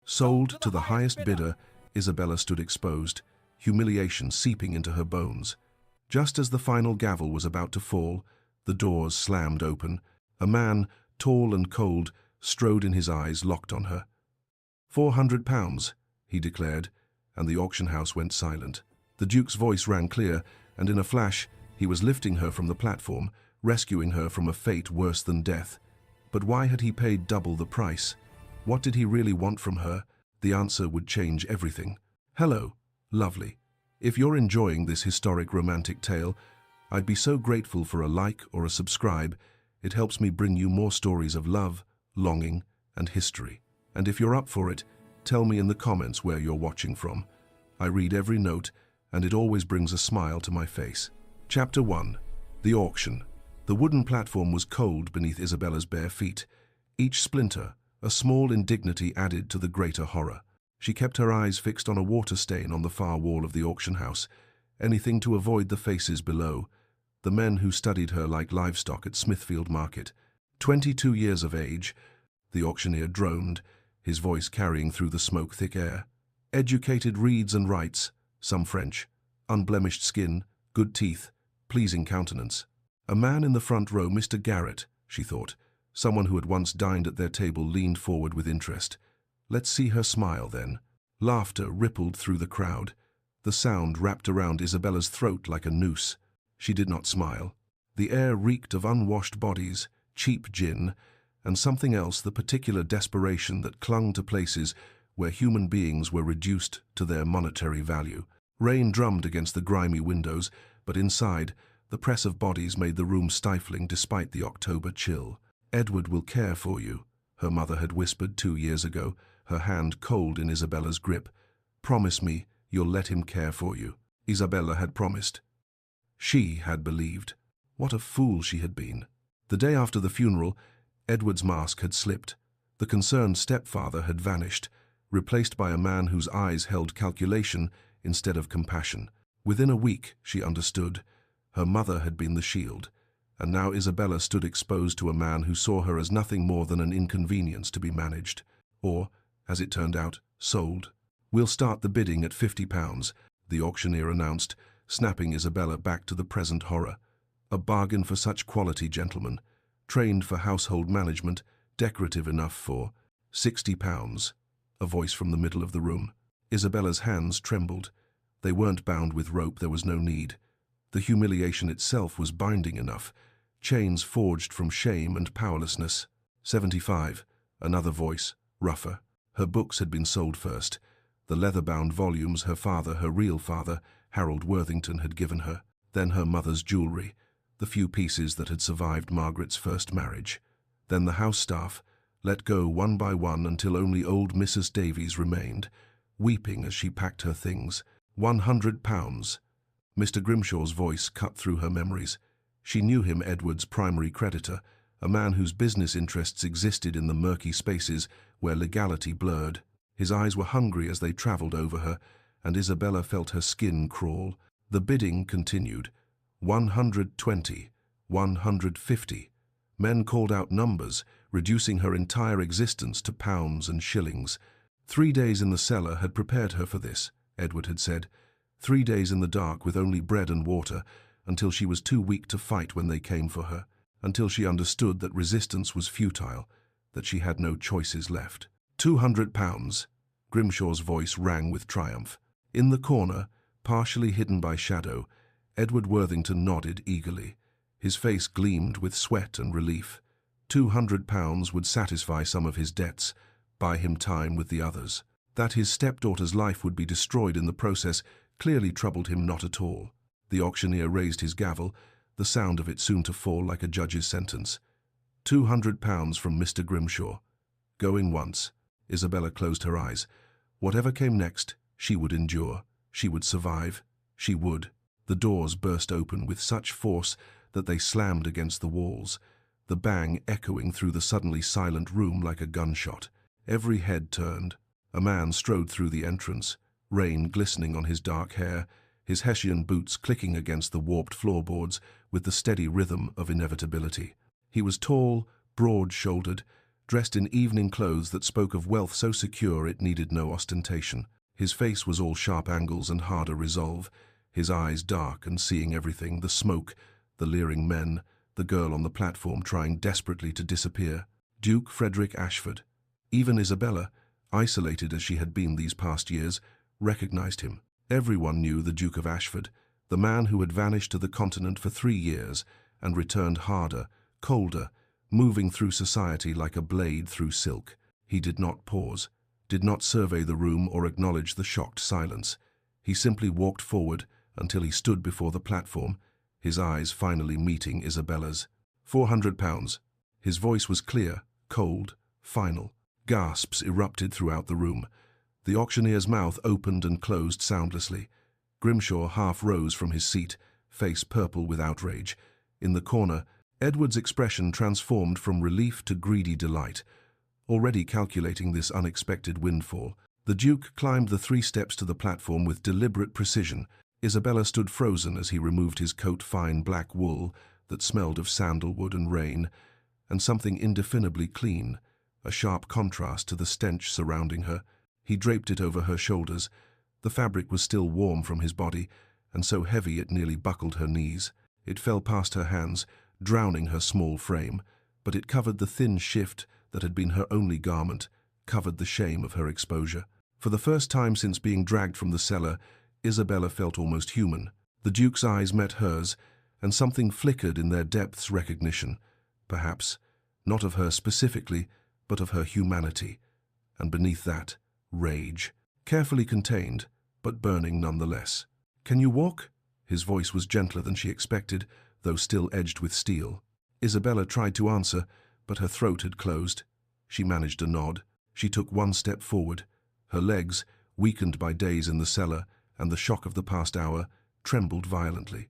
Sold to the highest bidder, Isabella stood exposed, humiliation seeping into her bones. Just as the final gavel was about to fall, the doors slammed open. A man, tall and cold, strode in, his eyes locked on her. £400, he declared, and the auction house went silent. The Duke's voice rang clear, and in a flash, he was lifting her from the platform, rescuing her from a fate worse than death. But why had he paid double the price? What did he really want from her? The answer would change everything. Hello, lovely. If you're enjoying this historic romantic tale, I'd be so grateful for a like or a subscribe. It helps me bring you more stories of love, longing, and history. And if you're up for it, tell me in the comments where you're watching from. I read every note, and it always brings a smile to my face. Chapter 1. The Auction. The wooden platform was cold beneath Isabella's bare feet. Each splinter, a small indignity added to the greater horror. She kept her eyes fixed on a water stain on the far wall of the auction house, anything to avoid the faces below, the men who studied her like livestock at Smithfield Market. 22 years of age, the auctioneer droned, his voice carrying through the smoke-thick air. Educated reads and writes, some French, unblemished skin, good teeth, pleasing countenance. A man in the front row, Mr. Garrett, she thought. Someone who had once dined at their table leaned forward with interest. Let's see her smile, then. Laughter rippled through the crowd. The sound wrapped around Isabella's throat like a noose. She did not smile. The air reeked of unwashed bodies, cheap gin, and something else, the particular desperation that clung to places where human beings were reduced to their monetary value. Rain drummed against the grimy windows, but inside, the press of bodies made the room stifling despite the October chill. Edward will care for you, her mother had whispered 2 years ago, her hand cold in Isabella's grip. Promise me you'll let him care for you. Isabella had promised. She had believed. What a fool she had been. The day after the funeral, Edward's mask had slipped. The concerned stepfather had vanished, replaced by a man whose eyes held calculation instead of compassion. Within a week, she understood. Her mother had been the shield, and now Isabella stood exposed to a man who saw her as nothing more than an inconvenience to be managed, or, as it turned out, sold. We'll start the bidding at £50, the auctioneer announced, snapping Isabella back to the present horror. A bargain for such quality, gentlemen. Trained for household management, decorative enough for £60. A voice from the middle of the room. Isabella's hands trembled. They weren't bound with rope, there was no need. The humiliation itself was binding enough, chains forged from shame and powerlessness. 75. Another voice, rougher. Her books had been sold first. The leather-bound volumes her father, her real father, Harold Worthington, had given her. Then her mother's jewellery, the few pieces that had survived Margaret's first marriage. Then the house staff, let go one by one until only old Mrs. Davies remained, weeping as she packed her things. £100. Mr. Grimshaw's voice cut through her memories. She knew him, Edward's primary creditor, a man whose business interests existed in the murky spaces where legality blurred. His eyes were hungry as they travelled over her, and Isabella felt her skin crawl. The bidding continued. 120, 150. Men called out numbers, reducing her entire existence to pounds and shillings. 3 days in the cellar had prepared her for this, Edward had said. 3 days in the dark with only bread and water, until she was too weak to fight when they came for her, until she understood that resistance was futile, that she had no choices left. £200. Grimshaw's voice rang with triumph. In the corner, partially hidden by shadow, Edward Worthington nodded eagerly. His face gleamed with sweat and relief. £200 would satisfy some of his debts, buy him time with the others. That his stepdaughter's life would be destroyed in the process clearly troubled him not at all. The auctioneer raised his gavel, the sound of it soon to fall like a judge's sentence. £200 from Mr. Grimshaw. Going once. Isabella closed her eyes. Whatever came next, she would endure. She would survive. She would. The doors burst open with such force that they slammed against the walls, the bang echoing through the suddenly silent room like a gunshot. Every head turned. A man strode through the entrance, rain glistening on his dark hair, his Hessian boots clicking against the warped floorboards with the steady rhythm of inevitability. He was tall, broad-shouldered, dressed in evening clothes that spoke of wealth so secure it needed no ostentation. His face was all sharp angles and harder resolve, his eyes dark and seeing everything, the smoke, the leering men, the girl on the platform trying desperately to disappear. Duke Frederick Ashford. Even Isabella, isolated as she had been these past years, recognized him. Everyone knew the Duke of Ashford, the man who had vanished to the continent for 3 years and returned harder, colder, moving through society like a blade through silk. He did not pause, did not survey the room or acknowledge the shocked silence. He simply walked forward until he stood before the platform, his eyes finally meeting Isabella's. £400. His voice was clear, cold, final. Gasps erupted throughout the room. The auctioneer's mouth opened and closed soundlessly. Grimshaw half rose from his seat, face purple with outrage. In the corner, Edward's expression transformed from relief to greedy delight. Already calculating this unexpected windfall, the Duke climbed the 3 steps to the platform with deliberate precision. Isabella stood frozen as he removed his coat, fine black wool that smelled of sandalwood and rain, and something indefinably clean, a sharp contrast to the stench surrounding her. He draped it over her shoulders. The fabric was still warm from his body, and so heavy it nearly buckled her knees. It fell past her hands, drowning her small frame, but it covered the thin shift that had been her only garment, covered the shame of her exposure. For the first time since being dragged from the cellar, Isabella felt almost human. The Duke's eyes met hers, and something flickered in their depths recognition, perhaps, not of her specifically, but of her humanity. And beneath that, rage, carefully contained, but burning nonetheless. "Can you walk?" His voice was gentler than she expected, though still edged with steel. Isabella tried to answer, but her throat had closed. She managed a nod. She took 1 step forward. Her legs, weakened by days in the cellar and the shock of the past hour, trembled violently.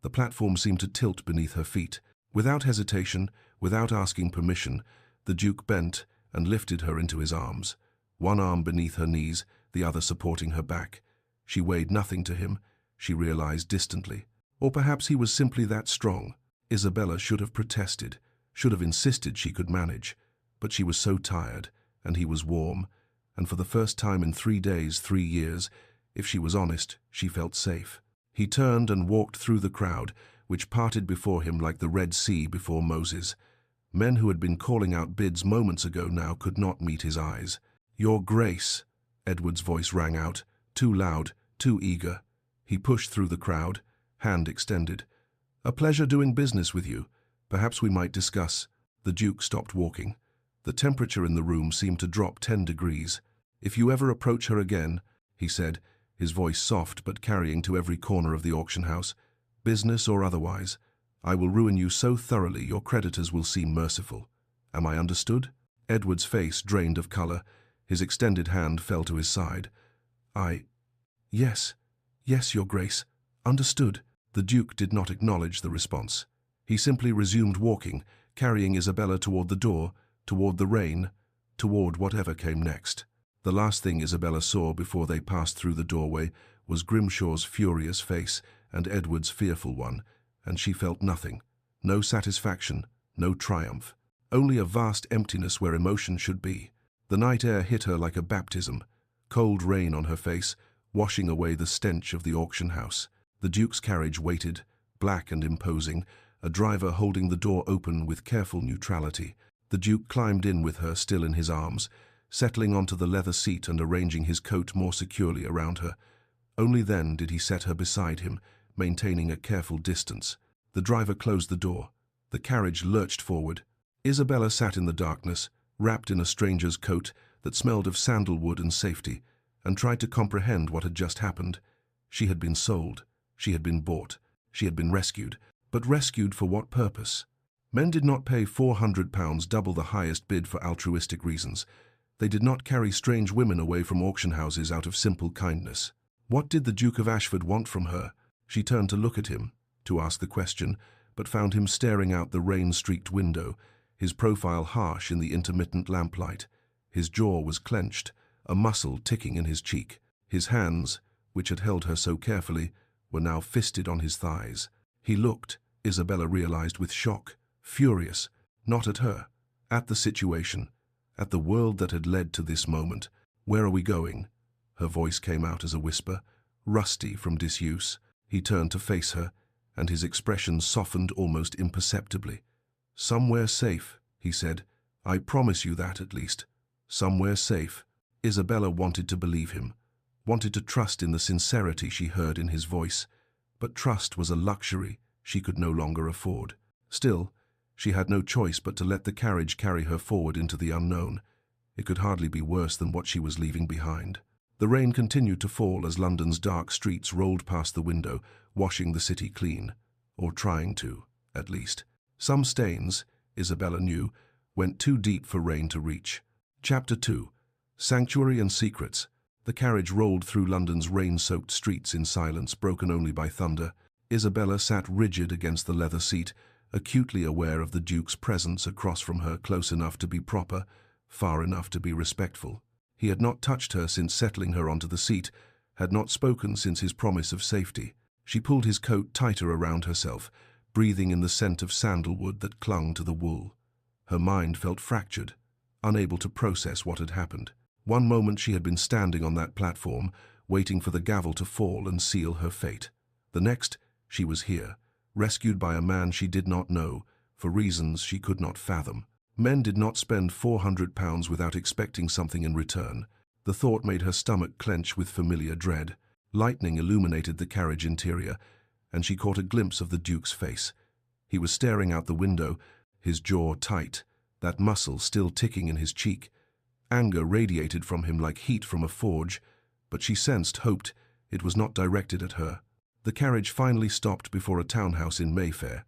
The platform seemed to tilt beneath her feet. Without hesitation, without asking permission, the Duke bent and lifted her into his arms, one arm beneath her knees, the other supporting her back. She weighed nothing to him, she realized distantly. Or perhaps he was simply that strong. Isabella should have protested, should have insisted she could manage. But she was so tired, and he was warm, and for the first time in 3 days, 3 years, if she was honest, she felt safe. He turned and walked through the crowd, which parted before him like the Red Sea before Moses. Men who had been calling out bids moments ago now could not meet his eyes. "Your Grace," Edward's voice rang out, too loud, too eager. He pushed through the crowd, hand extended. "A pleasure doing business with you. Perhaps we might discuss." The Duke stopped walking. The temperature in the room seemed to drop 10 degrees. "If you ever approach her again," he said, his voice soft but carrying to every corner of the auction house, "business or otherwise, I will ruin you so thoroughly your creditors will seem merciful. Am I understood?" Edward's face drained of color. His extended hand fell to his side. Yes, your Grace. Understood." The Duke did not acknowledge the response. He simply resumed walking, carrying Isabella toward the door, toward the rain, toward whatever came next. The last thing Isabella saw before they passed through the doorway was Grimshaw's furious face and Edward's fearful one, and she felt nothing. No satisfaction, no triumph. Only a vast emptiness where emotion should be. The night air hit her like a baptism, cold rain on her face, washing away the stench of the auction house. The Duke's carriage waited, black and imposing, a driver holding the door open with careful neutrality. The Duke climbed in with her still in his arms, settling onto the leather seat and arranging his coat more securely around her. Only then did he set her beside him, maintaining a careful distance. The driver closed the door. The carriage lurched forward. Isabella sat in the darkness, wrapped in a stranger's coat that smelled of sandalwood and safety, and tried to comprehend what had just happened. She had been sold. She had been bought. She had been rescued. But rescued for what purpose? Men did not pay £400, double the highest bid, for altruistic reasons. They did not carry strange women away from auction houses out of simple kindness. What did the Duke of Ashford want from her? She turned to look at him, to ask the question, but found him staring out the rain-streaked window, his profile harsh in the intermittent lamplight. His jaw was clenched, a muscle ticking in his cheek. His hands, which had held her so carefully, were now fisted on his thighs. He looked, Isabella realized with shock, furious, not at her, at the situation, at the world that had led to this moment. "Where are we going?" Her voice came out as a whisper, rusty from disuse. He turned to face her, and his expression softened almost imperceptibly. "Somewhere safe," he said. "I promise you that, at least. Somewhere safe." Isabella wanted to believe him, wanted to trust in the sincerity she heard in his voice, but trust was a luxury she could no longer afford. Still, she had no choice but to let the carriage carry her forward into the unknown. It could hardly be worse than what she was leaving behind. The rain continued to fall as London's dark streets rolled past the window, washing the city clean, or trying to, at least. Some stains, Isabella knew, went too deep for rain to reach. Chapter 2. Sanctuary and Secrets. The carriage rolled through London's rain-soaked streets in silence broken only by thunder. Isabella sat rigid against the leather seat, acutely aware of the Duke's presence across from her, close enough to be proper, far enough to be respectful. He had not touched her since settling her onto the seat, had not spoken since his promise of safety. She pulled his coat tighter around herself, breathing in the scent of sandalwood that clung to the wool. Her mind felt fractured, unable to process what had happened. One moment she had been standing on that platform, waiting for the gavel to fall and seal her fate. The next, she was here, rescued by a man she did not know, for reasons she could not fathom. Men did not spend £400 without expecting something in return. The thought made her stomach clench with familiar dread. Lightning illuminated the carriage interior, and she caught a glimpse of the Duke's face. He was staring out the window, his jaw tight, that muscle still ticking in his cheek. Anger radiated from him like heat from a forge, but she hoped it was not directed at her. The carriage finally stopped before a townhouse in Mayfair.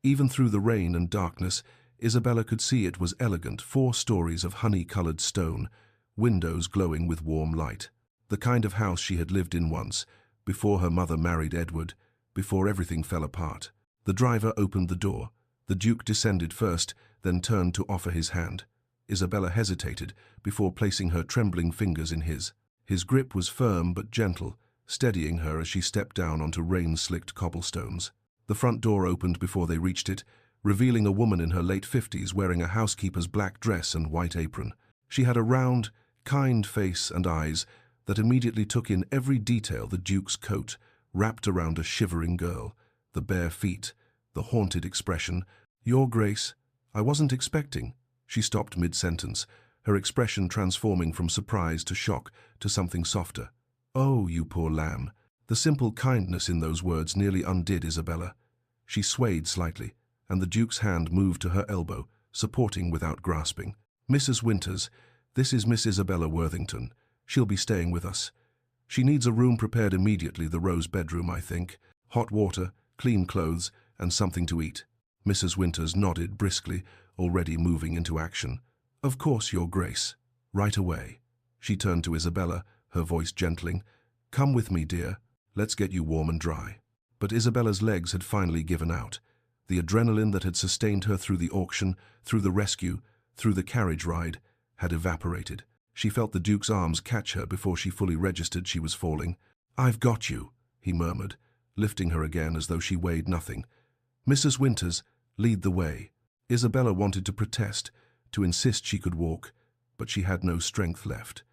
Even through the rain and darkness, Isabella could see it was elegant, 4 stories of honey-colored stone, windows glowing with warm light. The kind of house she had lived in once, before her mother married Edward, before everything fell apart. The driver opened the door. The Duke descended first, then turned to offer his hand. Isabella hesitated before placing her trembling fingers in his. His grip was firm but gentle, steadying her as she stepped down onto rain-slicked cobblestones. The front door opened before they reached it, revealing a woman in her late 50s wearing a housekeeper's black dress and white apron. She had a round, kind face and eyes that immediately took in every detail: the Duke's coat, wrapped around a shivering girl, the bare feet, the haunted expression. "Your Grace, I wasn't expecting." She stopped mid-sentence, her expression transforming from surprise to shock to something softer. "Oh, you poor lamb." The simple kindness in those words nearly undid Isabella. She swayed slightly, and the Duke's hand moved to her elbow, supporting without grasping. "Mrs. Winters, this is Miss Isabella Worthington. She'll be staying with us. She needs a room prepared immediately, the Rose bedroom, I think. Hot water, clean clothes, and something to eat." Mrs. Winters nodded briskly, already moving into action. "Of course, Your Grace. Right away." She turned to Isabella, her voice gentling. "Come with me, dear. Let's get you warm and dry." But Isabella's legs had finally given out. The adrenaline that had sustained her through the auction, through the rescue, through the carriage ride, had evaporated. She felt the Duke's arms catch her before she fully registered she was falling. "I've got you," he murmured, lifting her again as though she weighed nothing. "Mrs. Winters, lead the way." Isabella wanted to protest, to insist she could walk, but she had no strength left.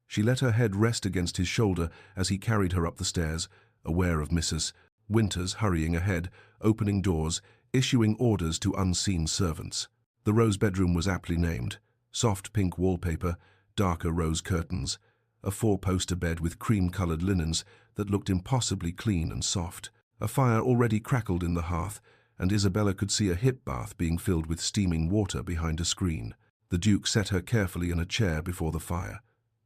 She let her head rest against his shoulder as he carried her up the stairs, aware of Mrs. Winters hurrying ahead, opening doors, issuing orders to unseen servants. The Rose bedroom was aptly named. Soft pink wallpaper, darker rose curtains, a 4-poster bed with cream-colored linens that looked impossibly clean and soft. A fire already crackled in the hearth, and Isabella could see a hip bath being filled with steaming water behind a screen. The Duke set her carefully in a chair before the fire.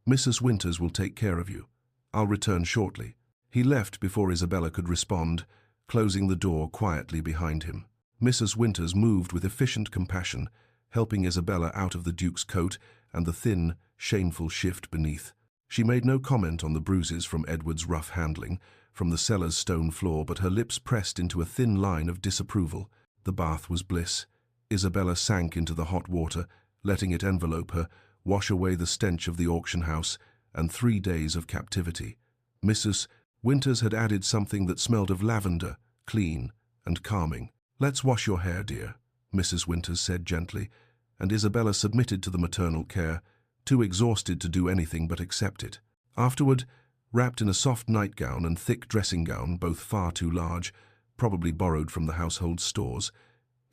"Mrs. Winters will take care of you. I'll return shortly." He left before Isabella could respond, closing the door quietly behind him. Mrs. Winters moved with efficient compassion, helping Isabella out of the Duke's coat and the thin, shameful shift beneath. She made no comment on the bruises from Edward's rough handling, from the cellar's stone floor, but her lips pressed into a thin line of disapproval. The bath was bliss. Isabella sank into the hot water, letting it envelope her, wash away the stench of the auction house and 3 days of captivity. Mrs. Winters had added something that smelled of lavender, clean and calming. "Let's wash your hair, dear," Mrs. Winters said gently, and Isabella submitted to the maternal care, too exhausted to do anything but accept it. Afterward, wrapped in a soft nightgown and thick dressing gown, both far too large, probably borrowed from the household stores,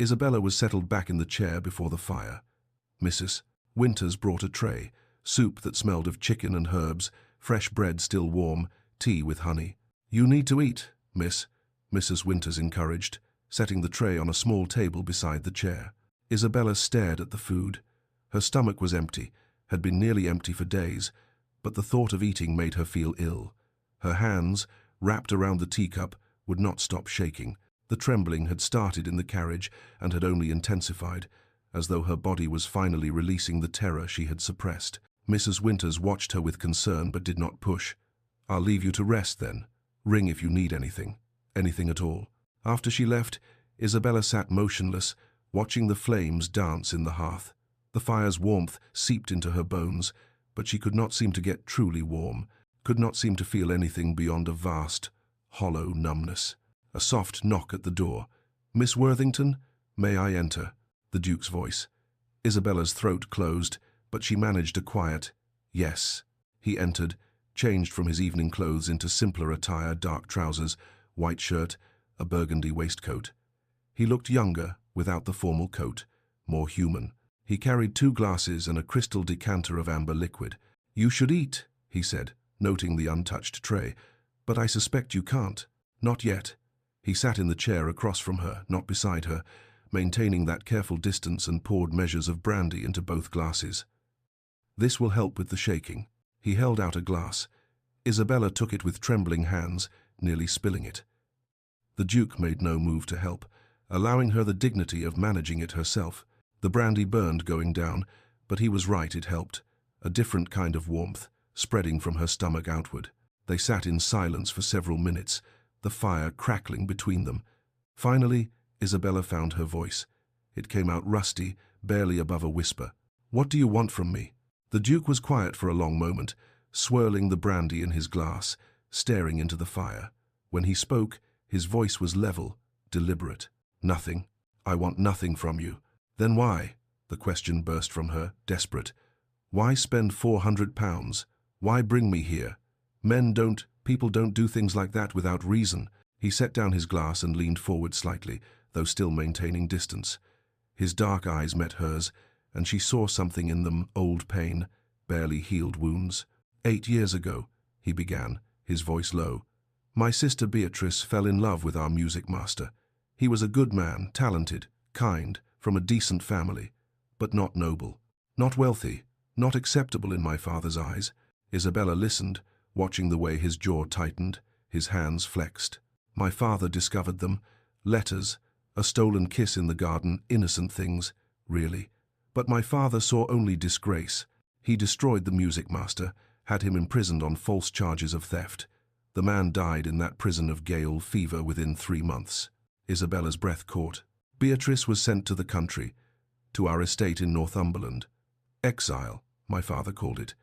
Isabella was settled back in the chair before the fire. Mrs. Winters brought a tray, soup that smelled of chicken and herbs, fresh bread still warm, tea with honey. "You need to eat, miss," Mrs. Winters encouraged, setting the tray on a small table beside the chair. Isabella stared at the food. Her stomach was empty, had been nearly empty for days, but the thought of eating made her feel ill. Her hands, wrapped around the teacup, would not stop shaking. The trembling had started in the carriage and had only intensified, as though her body was finally releasing the terror she had suppressed. Mrs. Winters watched her with concern but did not push. "I'll leave you to rest then. Ring if you need anything. Anything at all." After she left, Isabella sat motionless, watching the flames dance in the hearth. The fire's warmth seeped into her bones, but she could not seem to get truly warm, could not seem to feel anything beyond a vast, hollow numbness. A soft knock at the door. "Miss Worthington, may I enter?" The Duke's voice. Isabella's throat closed, but she managed a quiet, "Yes." He entered, changed from his evening clothes into simpler attire, dark trousers, white shirt, a burgundy waistcoat. He looked younger, without the formal coat, more human. He carried 2 glasses and a crystal decanter of amber liquid. "You should eat," he said, noting the untouched tray. "But I suspect you can't. Not yet." He sat in the chair across from her, not beside her, maintaining that careful distance, and poured measures of brandy into both glasses. "This will help with the shaking." He held out a glass. Isabella took it with trembling hands, nearly spilling it. The Duke made no move to help, allowing her the dignity of managing it herself. The brandy burned going down, but he was right, it helped. A different kind of warmth, spreading from her stomach outward. They sat in silence for several minutes, the fire crackling between them. Finally, Isabella found her voice. It came out rusty, barely above a whisper. "What do you want from me?" The Duke was quiet for a long moment, swirling the brandy in his glass, staring into the fire. When he spoke, his voice was level, deliberate. "Nothing. I want nothing from you." "Then why?" The question burst from her, desperate. "Why spend £400? Why bring me here? People don't do things like that without reason." He set down his glass and leaned forward slightly, though still maintaining distance. His dark eyes met hers, and she saw something in them, old pain, barely healed wounds. "8 years ago," he began, his voice low, "my sister Beatrice fell in love with our music master. He was a good man, talented, kind, from a decent family, but not noble, not wealthy, not acceptable in my father's eyes." Isabella listened, watching the way his jaw tightened, his hands flexed. "My father discovered them. Letters, a stolen kiss in the garden, innocent things, really. But my father saw only disgrace. He destroyed the music master, had him imprisoned on false charges of theft. The man died in that prison of gale fever within 3 months." Isabella's breath caught. "Beatrice was sent to the country, to our estate in Northumberland. Exile, my father called it.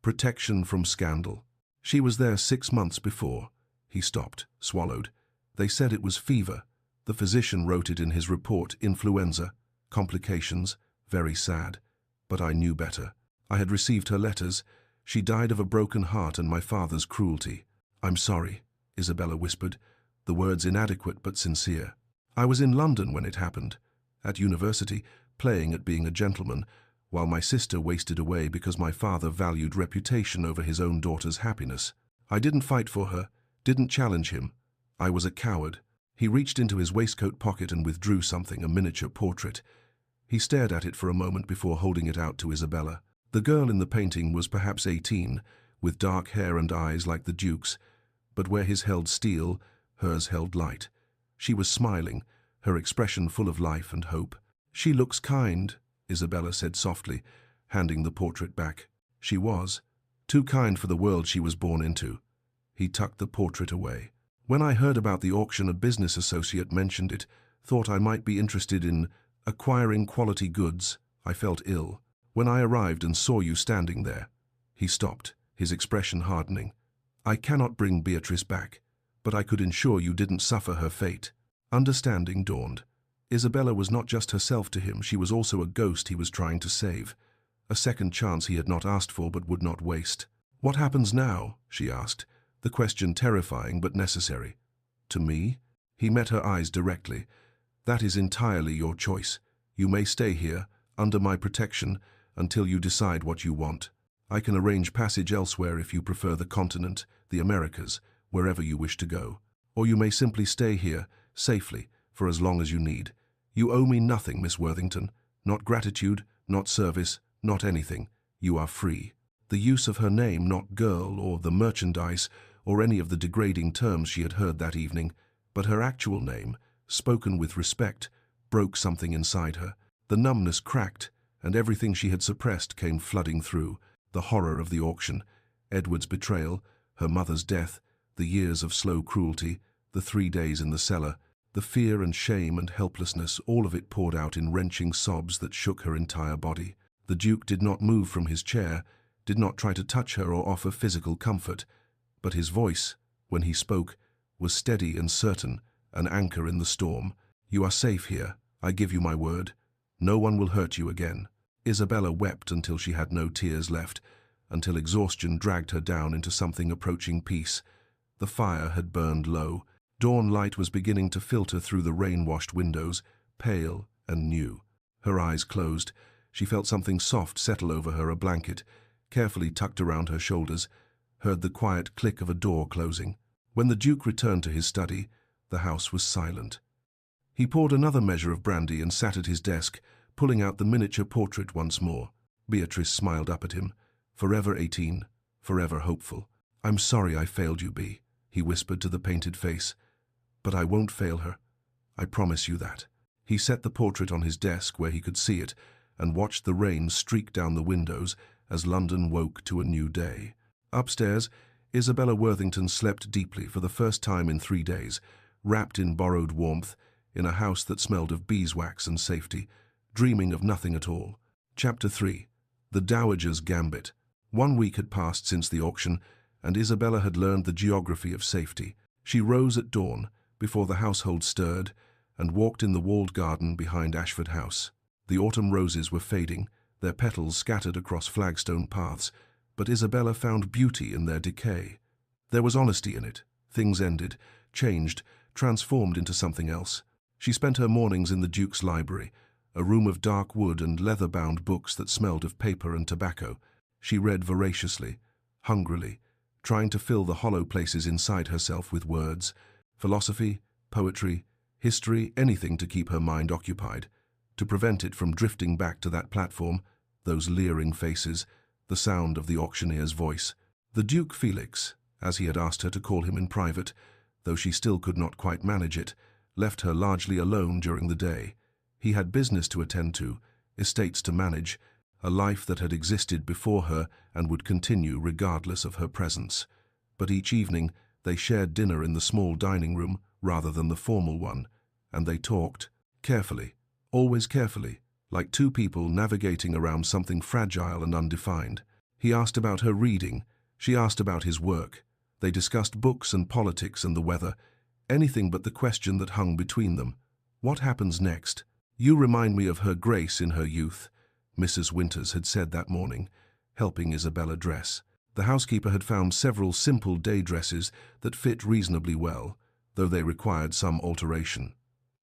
Protection from scandal. She was there 6 months before." He stopped, swallowed. "They said it was fever. The physician wrote it in his report, influenza, complications, very sad. But I knew better. I had received her letters. She died of a broken heart and my father's cruelty." "I'm sorry," Isabella whispered, the words inadequate but sincere. "I was in London when it happened, at university, playing at being a gentleman, while my sister wasted away because my father valued reputation over his own daughter's happiness. I didn't fight for her, didn't challenge him. I was a coward." He reached into his waistcoat pocket and withdrew something, a miniature portrait. He stared at it for a moment before holding it out to Isabella. The girl in the painting was perhaps 18, with dark hair and eyes like the Duke's, but where his held steel, hers held light. She was smiling, her expression full of life and hope. "She looks kind," Isabella said softly, handing the portrait back. She was. Too kind for the world she was born into. He tucked the portrait away. "When I heard about the auction, a business associate mentioned it, thought I might be interested in acquiring quality goods. I felt ill. When I arrived and saw you standing there." He stopped, his expression hardening. "I cannot bring Beatrice back, but I could ensure you didn't suffer her fate." Understanding dawned. Isabella was not just herself to him, she was also a ghost he was trying to save. A second chance he had not asked for but would not waste. "What happens now?" she asked, the question terrifying but necessary. "To me?" He met her eyes directly. "That is entirely your choice. You may stay here, under my protection, until you decide what you want. I can arrange passage elsewhere if you prefer the continent, the Americas, wherever you wish to go. Or you may simply stay here, safely, for as long as you need. You owe me nothing, Miss Worthington. Not gratitude, not service, not anything. You are free." The use of her name, not girl, or the merchandise, or any of the degrading terms she had heard that evening, but her actual name, spoken with respect, broke something inside her. The numbness cracked, and everything she had suppressed came flooding through. The horror of the auction, Edward's betrayal, her mother's death, the years of slow cruelty, the 3 days in the cellar, the fear and shame and helplessness, all of it poured out in wrenching sobs that shook her entire body. The Duke did not move from his chair, did not try to touch her or offer physical comfort, but his voice, when he spoke, was steady and certain, an anchor in the storm. "You are safe here, I give you my word. No one will hurt you again." Isabella wept until she had no tears left, until exhaustion dragged her down into something approaching peace. The fire had burned low. Dawn light was beginning to filter through the rain-washed windows, pale and new. Her eyes closed. She felt something soft settle over her, a blanket, carefully tucked around her shoulders, heard the quiet click of a door closing. When the Duke returned to his study, the house was silent. He poured another measure of brandy and sat at his desk, pulling out the miniature portrait once more. Beatrice smiled up at him. "Forever 18, forever hopeful." "I'm sorry I failed you, Bea," he whispered to the painted face. "But I won't fail her. I promise you that." He set the portrait on his desk where he could see it and watched the rain streak down the windows as London woke to a new day. Upstairs, Isabella Worthington slept deeply for the first time in 3 days, wrapped in borrowed warmth, in a house that smelled of beeswax and safety, dreaming of nothing at all. Chapter 3. The Dowager's Gambit. 1 week had passed since the auction, and Isabella had learned the geography of safety. She rose at dawn, before the household stirred, and walked in the walled garden behind Ashford House. The autumn roses were fading, their petals scattered across flagstone paths, but Isabella found beauty in their decay. There was honesty in it. Things ended, changed, transformed into something else. She spent her mornings in the Duke's library, a room of dark wood and leather-bound books that smelled of paper and tobacco. She read voraciously, hungrily, trying to fill the hollow places inside herself with words. Philosophy, poetry, history, anything to keep her mind occupied, to prevent it from drifting back to that platform, those leering faces, the sound of the auctioneer's voice. The Duke Felix, as he had asked her to call him in private, though she still could not quite manage it, left her largely alone during the day. He had business to attend to, estates to manage, a life that had existed before her and would continue regardless of her presence. But each evening they shared dinner in the small dining room rather than the formal one, and they talked, carefully, always carefully, like two people navigating around something fragile and undefined. He asked about her reading, she asked about his work. They discussed books and politics and the weather, anything but the question that hung between them. What happens next? "You remind me of Her Grace in her youth," Mrs. Winters had said that morning, helping Isabella dress. The housekeeper had found several simple day dresses that fit reasonably well, though they required some alteration.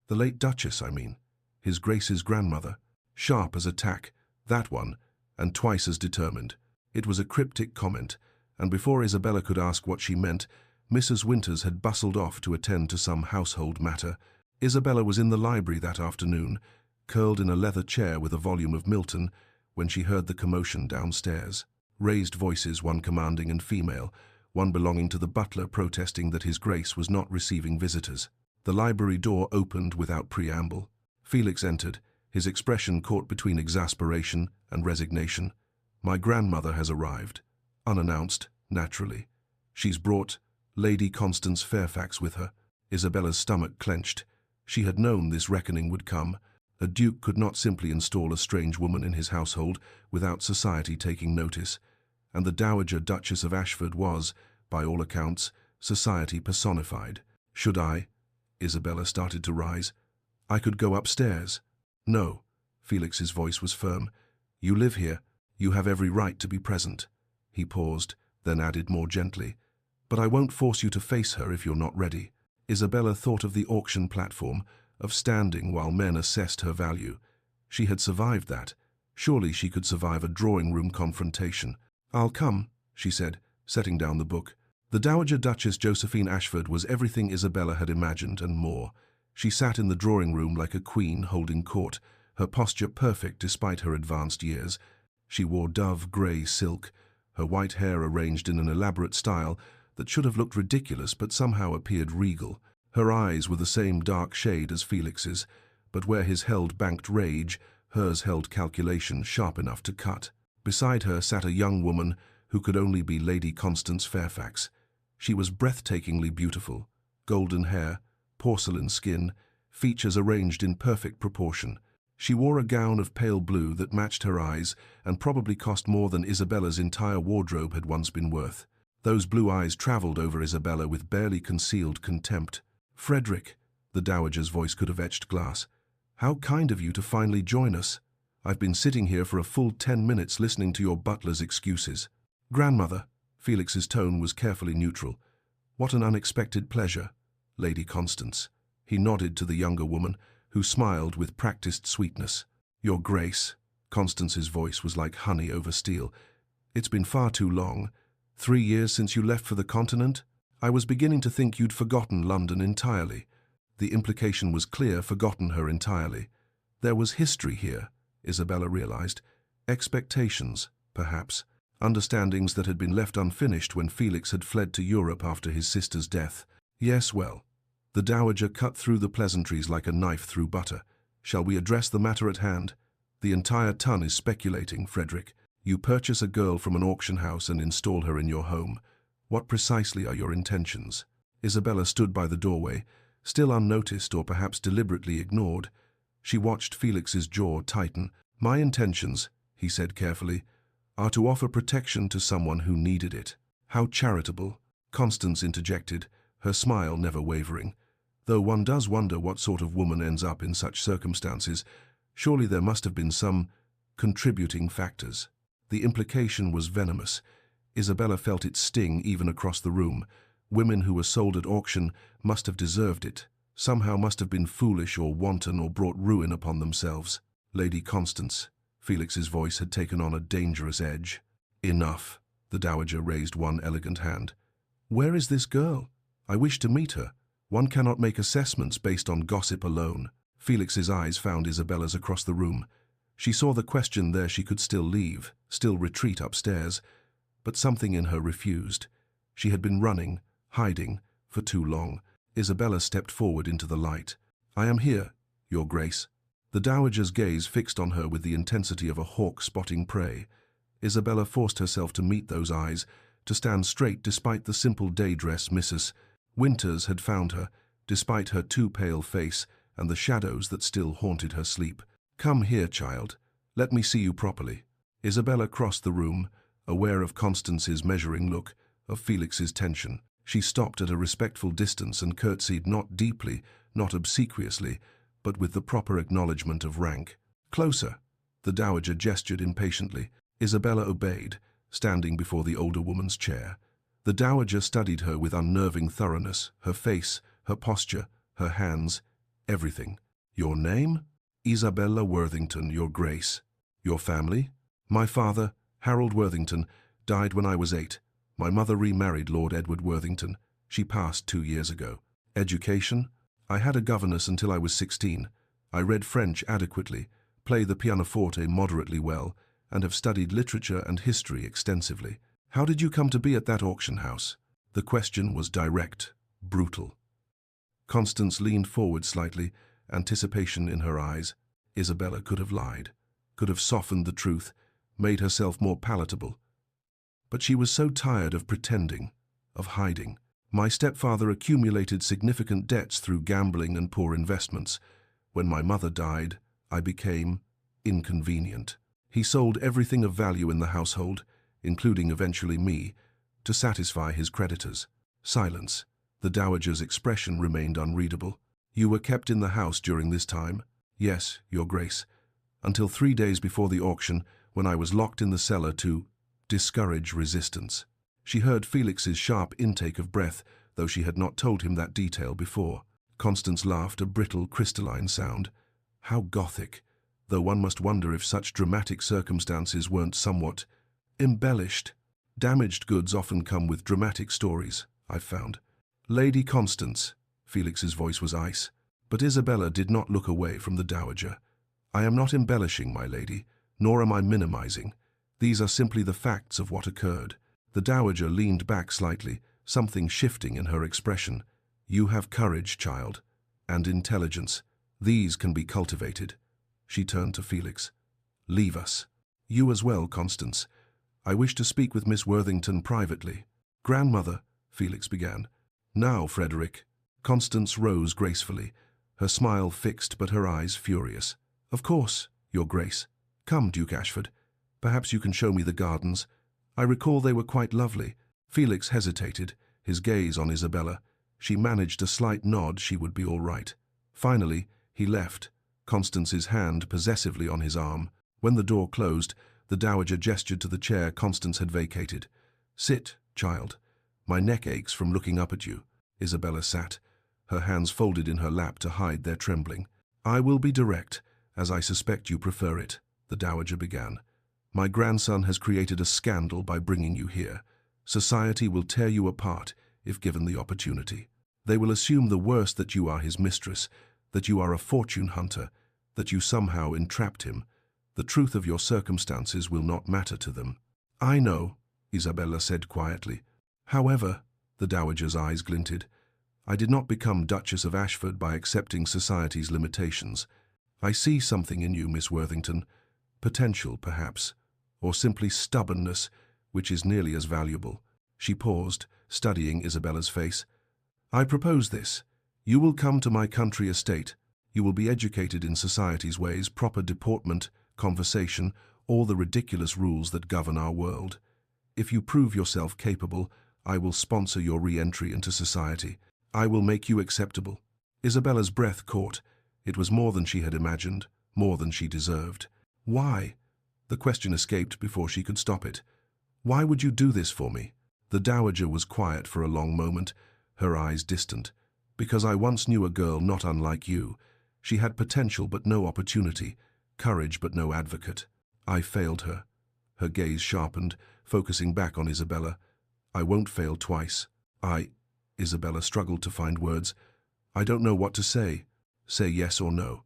"The late Duchess, I mean. His Grace's grandmother. Sharp as a tack, that one, and twice as determined." It was a cryptic comment, and before Isabella could ask what she meant, Mrs. Winters had bustled off to attend to some household matter. Isabella was in the library that afternoon, curled in a leather chair with a volume of Milton, when she heard the commotion downstairs. Raised voices, one commanding and female, one belonging to the butler protesting that His Grace was not receiving visitors. The library door opened without preamble. Felix entered, his expression caught between exasperation and resignation. "My grandmother has arrived." Unannounced, naturally. "She's brought Lady Constance Fairfax with her." Isabella's stomach clenched. She had known this reckoning would come. A duke could not simply install a strange woman in his household without society taking notice, and the Dowager Duchess of Ashford was, by all accounts, society personified. "Should I?" Isabella started to rise. I could go upstairs. No. Felix's voice was firm. You live here. You have every right to be present. He paused, then added more gently. But I won't force you to face her if you're not ready. Isabella thought of the auction platform, of standing while men assessed her value. She had survived that. Surely she could survive a drawing-room confrontation. I'll come, she said, setting down the book. The Dowager Duchess Josephine Ashford was everything Isabella had imagined and more. She sat in the drawing-room like a queen holding court, her posture perfect despite her advanced years. She wore dove-grey silk, her white hair arranged in an elaborate style that should have looked ridiculous but somehow appeared regal. Her eyes were the same dark shade as Felix's, but where his held banked rage, hers held calculation sharp enough to cut. Beside her sat a young woman who could only be Lady Constance Fairfax. She was breathtakingly beautiful, golden hair, porcelain skin, features arranged in perfect proportion. She wore a gown of pale blue that matched her eyes and probably cost more than Isabella's entire wardrobe had once been worth. Those blue eyes travelled over Isabella with barely concealed contempt. Frederick, the dowager's voice could have etched glass. How kind of you to finally join us. I've been sitting here for a full 10 minutes listening to your butler's excuses. Grandmother, Felix's tone was carefully neutral. What an unexpected pleasure, Lady Constance. He nodded to the younger woman, who smiled with practiced sweetness. Your Grace, Constance's voice was like honey over steel. It's been far too long. 3 years since you left for the continent? I was beginning to think you'd forgotten London entirely. The implication was clear, forgotten her entirely. There was history here, Isabella realized. Expectations, perhaps. Understandings that had been left unfinished when Felix had fled to Europe after his sister's death. Yes, well. The dowager cut through the pleasantries like a knife through butter. Shall we address the matter at hand? The entire ton is speculating, Frederick. You purchase a girl from an auction house and install her in your home. What precisely are your intentions? Isabella stood by the doorway, still unnoticed or perhaps deliberately ignored. She watched Felix's jaw tighten. My intentions, he said carefully, are to offer protection to someone who needed it. How charitable, Constance interjected, her smile never wavering. Though one does wonder what sort of woman ends up in such circumstances, surely there must have been some contributing factors. The implication was venomous. Isabella felt its sting even across the room. Women who were sold at auction must have deserved it, somehow must have been foolish or wanton or brought ruin upon themselves. Lady Constance, Felix's voice had taken on a dangerous edge. Enough. The dowager raised one elegant hand. Where is this girl? I wish to meet her. One cannot make assessments based on gossip alone. Felix's eyes found Isabella's across the room. She saw the question there she could still leave, still retreat upstairs, but something in her refused. She had been running, hiding, for too long. Isabella stepped forward into the light. I am here, Your Grace. The dowager's gaze fixed on her with the intensity of a hawk spotting prey. Isabella forced herself to meet those eyes, to stand straight despite the simple day dress Mrs. Winters had found her, despite her too pale face and the shadows that still haunted her sleep. Come here, child. Let me see you properly. Isabella crossed the room, aware of Constance's measuring look, of Felix's tension. She stopped at a respectful distance and curtsied not deeply, not obsequiously, but with the proper acknowledgement of rank. Closer. The dowager gestured impatiently. Isabella obeyed, standing before the older woman's chair. The dowager studied her with unnerving thoroughness, her face, her posture, her hands, everything. Your name? Isabella Worthington, Your Grace. Your family? My father, Harold Worthington, died when I was 8. My mother remarried Lord Edward Worthington. She passed 2 years ago. Education? I had a governess until I was 16. I read French adequately, play the pianoforte moderately well, and have studied literature and history extensively. How did you come to be at that auction house? The question was direct, brutal. Constance leaned forward slightly, anticipation in her eyes. Isabella could have lied, could have softened the truth, made herself more palatable. But she was so tired of pretending, of hiding. My stepfather accumulated significant debts through gambling and poor investments. When my mother died, I became inconvenient. He sold everything of value in the household, including eventually me, to satisfy his creditors. Silence. The dowager's expression remained unreadable. You were kept in the house during this time? Yes, Your Grace. Until 3 days before the auction, when I was locked in the cellar to discourage resistance. She heard Felix's sharp intake of breath, though she had not told him that detail before. Constance laughed, a brittle, crystalline sound. How Gothic, though one must wonder if such dramatic circumstances weren't somewhat embellished. Damaged goods often come with dramatic stories, I've found. Lady Constance, Felix's voice was ice, but Isabella did not look away from the dowager. I am not embellishing, my lady, nor am I minimizing. These are simply the facts of what occurred. The dowager leaned back slightly, something shifting in her expression. You have courage, child, and intelligence. These can be cultivated. She turned to Felix. Leave us. You as well, Constance. I wish to speak with Miss Worthington privately. Grandmother, Felix began. Now, Frederick. Constance rose gracefully, her smile fixed but her eyes furious. Of course, Your Grace. Come, Duke Ashford. Perhaps you can show me the gardens. I recall they were quite lovely. Felix hesitated, his gaze on Isabella. She managed a slight nod she would be all right. Finally, he left, Constance's hand possessively on his arm. When the door closed, the dowager gestured to the chair Constance had vacated. Sit, child. My neck aches from looking up at you. Isabella sat, her hands folded in her lap to hide their trembling. I will be direct, as I suspect you prefer it, the dowager began. My grandson has created a scandal by bringing you here. Society will tear you apart if given the opportunity. They will assume the worst, that you are his mistress, that you are a fortune hunter, that you somehow entrapped him. The truth of your circumstances will not matter to them. I know, Isabella said quietly. However, the dowager's eyes glinted, I did not become Duchess of Ashford by accepting society's limitations. I see something in you, Miss Worthington. Potential, perhaps, or simply stubbornness, which is nearly as valuable. She paused, studying Isabella's face. I propose this. You will come to my country estate. You will be educated in society's ways, proper deportment, conversation, all the ridiculous rules that govern our world. If you prove yourself capable, I will sponsor your re-entry into society. I will make you acceptable. Isabella's breath caught. It was more than she had imagined, more than she deserved. Why? The question escaped before she could stop it. Why would you do this for me? The dowager was quiet for a long moment, her eyes distant. Because I once knew a girl not unlike you. She had potential but no opportunity, courage but no advocate. I failed her. Her gaze sharpened, focusing back on Isabella. I won't fail twice. Isabella struggled to find words. I don't know what to say. Say yes or no.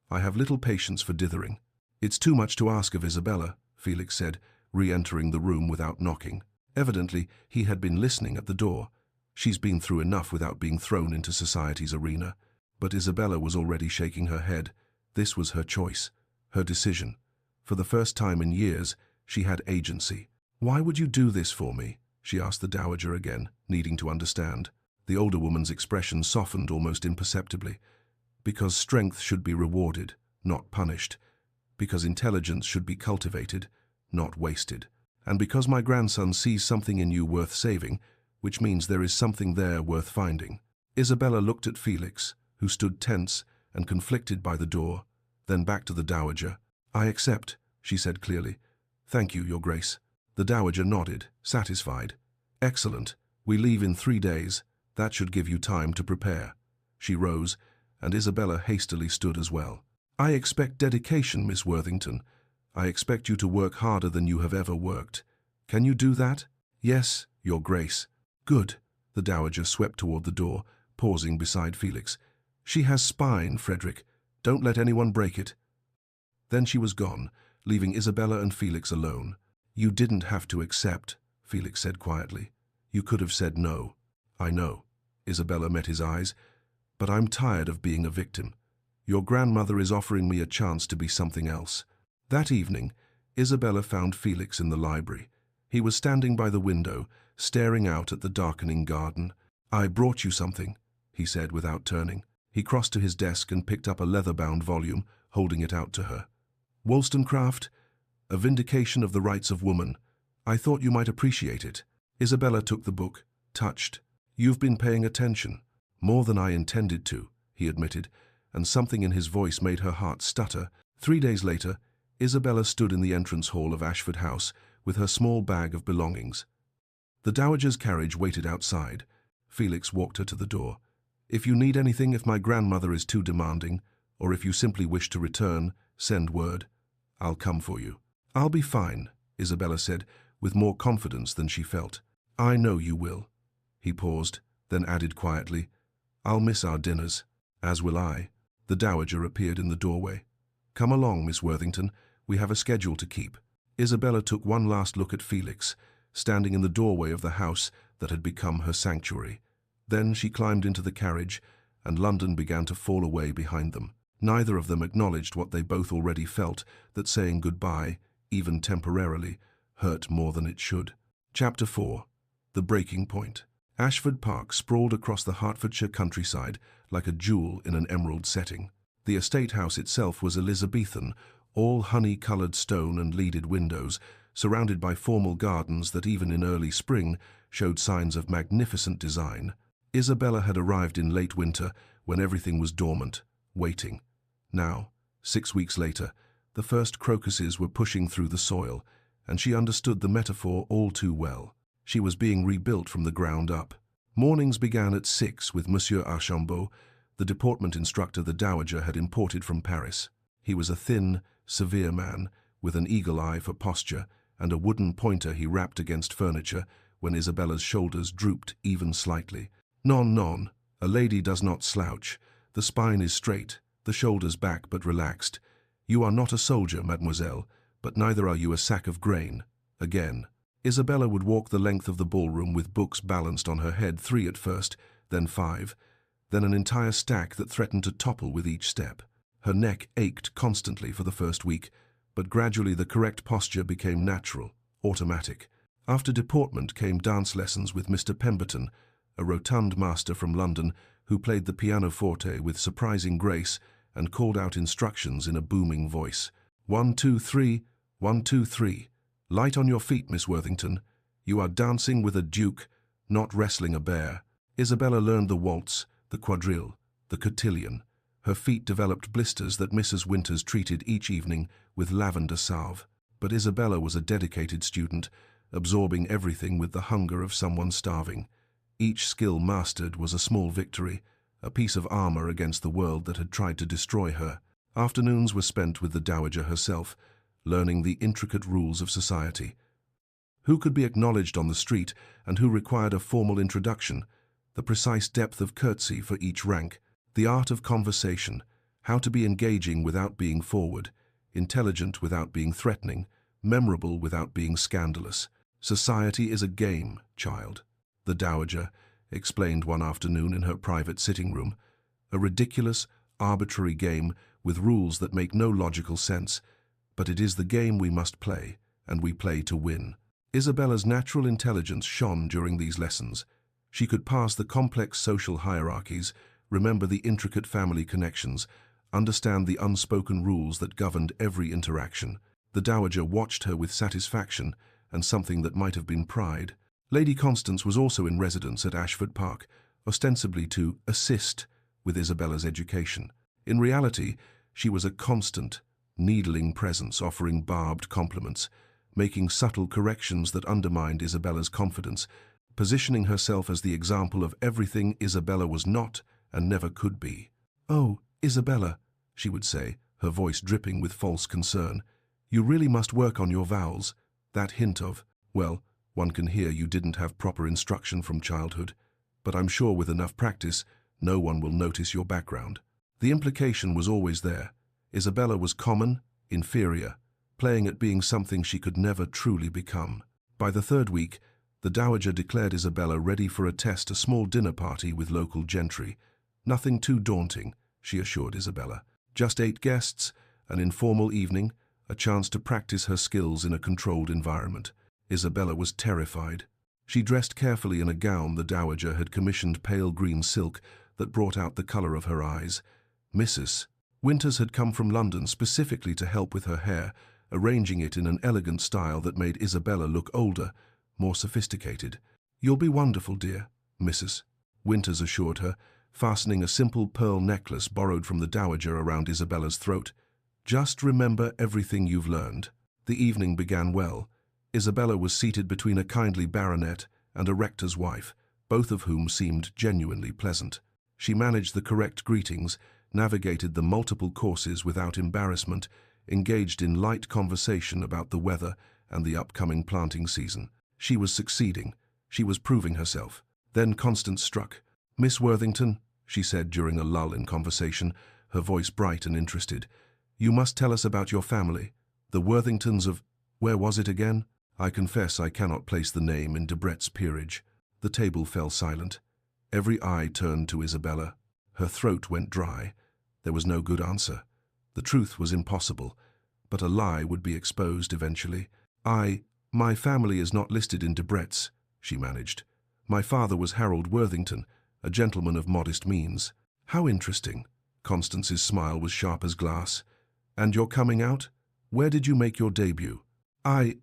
I have little patience for dithering. It's too much to ask of Isabella, Felix said, re-entering the room without knocking. Evidently, he had been listening at the door. She's been through enough without being thrown into society's arena. But Isabella was already shaking her head. This was her choice, her decision. For the first time in years, she had agency. Why would you do this for me? She asked the dowager again, needing to understand. The older woman's expression softened almost imperceptibly. Because strength should be rewarded, not punished. Because intelligence should be cultivated, not wasted. And because my grandson sees something in you worth saving, which means there is something there worth finding. Isabella looked at Felix, who stood tense and conflicted by the door, then back to the dowager. I accept, she said clearly. Thank you, Your Grace. The dowager nodded, satisfied. Excellent. We leave in 3 days. That should give you time to prepare. She rose, and Isabella hastily stood as well. I expect dedication, Miss Worthington. I expect you to work harder than you have ever worked. Can you do that? Yes, Your Grace. Good. The dowager swept toward the door, pausing beside Felix. She has spine, Frederick. Don't let anyone break it. Then she was gone, leaving Isabella and Felix alone. You didn't have to accept, Felix said quietly. You could have said no. I know. Isabella met his eyes. But I'm tired of being a victim. Your grandmother is offering me a chance to be something else. That evening, Isabella found Felix in the library. He was standing by the window, staring out at the darkening garden. I brought you something, he said without turning. He crossed to his desk and picked up a leather-bound volume, holding it out to her. Wollstonecraft, A Vindication of the Rights of Woman. I thought you might appreciate it. Isabella took the book, touched. You've been paying attention. More than I intended to, he admitted, and something in his voice made her heart stutter. 3 days later, Isabella stood in the entrance hall of Ashford House with her small bag of belongings. The dowager's carriage waited outside. Felix walked her to the door. "If you need anything, if my grandmother is too demanding, or if you simply wish to return, send word. I'll come for you." "I'll be fine," Isabella said, with more confidence than she felt. "I know you will." He paused, then added quietly, "I'll miss our dinners." "As will I." The dowager appeared in the doorway. "Come along, Miss Worthington. We have a schedule to keep." Isabella took one last look at Felix, standing in the doorway of the house that had become her sanctuary. Then she climbed into the carriage, and London began to fall away behind them. Neither of them acknowledged what they both already felt, that saying goodbye, even temporarily, hurt more than it should. Chapter 4. The Breaking Point. Ashford Park sprawled across the Hertfordshire countryside like a jewel in an emerald setting. The estate house itself was Elizabethan, all honey-coloured stone and leaded windows, surrounded by formal gardens that even in early spring showed signs of magnificent design. Isabella had arrived in late winter when everything was dormant, waiting. Now, 6 weeks later, the first crocuses were pushing through the soil, and she understood the metaphor all too well. She was being rebuilt from the ground up. Mornings began at 6 with Monsieur Archambault, the deportment instructor the dowager had imported from Paris. He was a thin, severe man, with an eagle eye for posture and a wooden pointer he rapped against furniture when Isabella's shoulders drooped even slightly. "Non, non, a lady does not slouch. The spine is straight, the shoulders back but relaxed. You are not a soldier, mademoiselle, but neither are you a sack of grain." Again. Isabella would walk the length of the ballroom with books balanced on her head, 3 at first, then 5, then an entire stack that threatened to topple with each step. Her neck ached constantly for the first week, but gradually the correct posture became natural, automatic. After deportment came dance lessons with Mr. Pemberton, a rotund master from London who played the pianoforte with surprising grace and called out instructions in a booming voice. 1, 2, 3, 1, 2, 3. Light on your feet, Miss Worthington. You are dancing with a duke, not wrestling a bear. Isabella learned the waltz, the quadrille, the cotillion. Her feet developed blisters that Mrs. Winters treated each evening with lavender salve. But Isabella was a dedicated student, absorbing everything with the hunger of someone starving. Each skill mastered was a small victory, a piece of armor against the world that had tried to destroy her. Afternoons were spent with the dowager herself, learning the intricate rules of society. Who could be acknowledged on the street and who required a formal introduction, the precise depth of curtsy for each rank, the art of conversation, how to be engaging without being forward, intelligent without being threatening, memorable without being scandalous. Society is a game, child, the dowager explained one afternoon in her private sitting room. A ridiculous, arbitrary game with rules that make no logical sense, but it is the game we must play, and we play to win. Isabella's natural intelligence shone during these lessons. She could pass the complex social hierarchies, remember the intricate family connections, understand the unspoken rules that governed every interaction. The dowager watched her with satisfaction and something that might have been pride. Lady Constance was also in residence at Ashford Park, ostensibly to assist with Isabella's education. In reality, she was a constant, needling presence, offering barbed compliments, making subtle corrections that undermined Isabella's confidence, positioning herself as the example of everything Isabella was not and never could be. "Oh, Isabella," she would say, her voice dripping with false concern, "you really must work on your vowels. That hint of, well, one can hear you didn't have proper instruction from childhood, but I'm sure with enough practice, no one will notice your background." The implication was always there. Isabella was common, inferior, playing at being something she could never truly become. By the 3rd week, the dowager declared Isabella ready for a small dinner party with local gentry. Nothing too daunting, she assured Isabella. Just 8 guests, an informal evening, a chance to practice her skills in a controlled environment. Isabella was terrified. She dressed carefully in a gown the dowager had commissioned pale green silk that brought out the color of her eyes. Mrs. Winters had come from London specifically to help with her hair, arranging it in an elegant style that made Isabella look older, more sophisticated. "You'll be wonderful, dear," Mrs. Winters assured her, fastening a simple pearl necklace borrowed from the dowager around Isabella's throat. "Just remember everything you've learned." The evening began well. Isabella was seated between a kindly baronet and a rector's wife, both of whom seemed genuinely pleasant. She managed the correct greetings, navigated the multiple courses without embarrassment, engaged in light conversation about the weather and the upcoming planting season. She was succeeding. She was proving herself. Then Constance struck. "Miss Worthington," she said during a lull in conversation, her voice bright and interested, "you must tell us about your family. The Worthingtons of... where was it again?" "I confess I cannot place the name in Debrett's peerage." The table fell silent. Every eye turned to Isabella. Her throat went dry. There was no good answer. The truth was impossible, but a lie would be exposed eventually. My family is not listed in Debrett's," she managed. "My father was Harold Worthington, a gentleman of modest means." "How interesting." Constance's smile was sharp as glass. "And you're coming out? Where did you make your debut?" I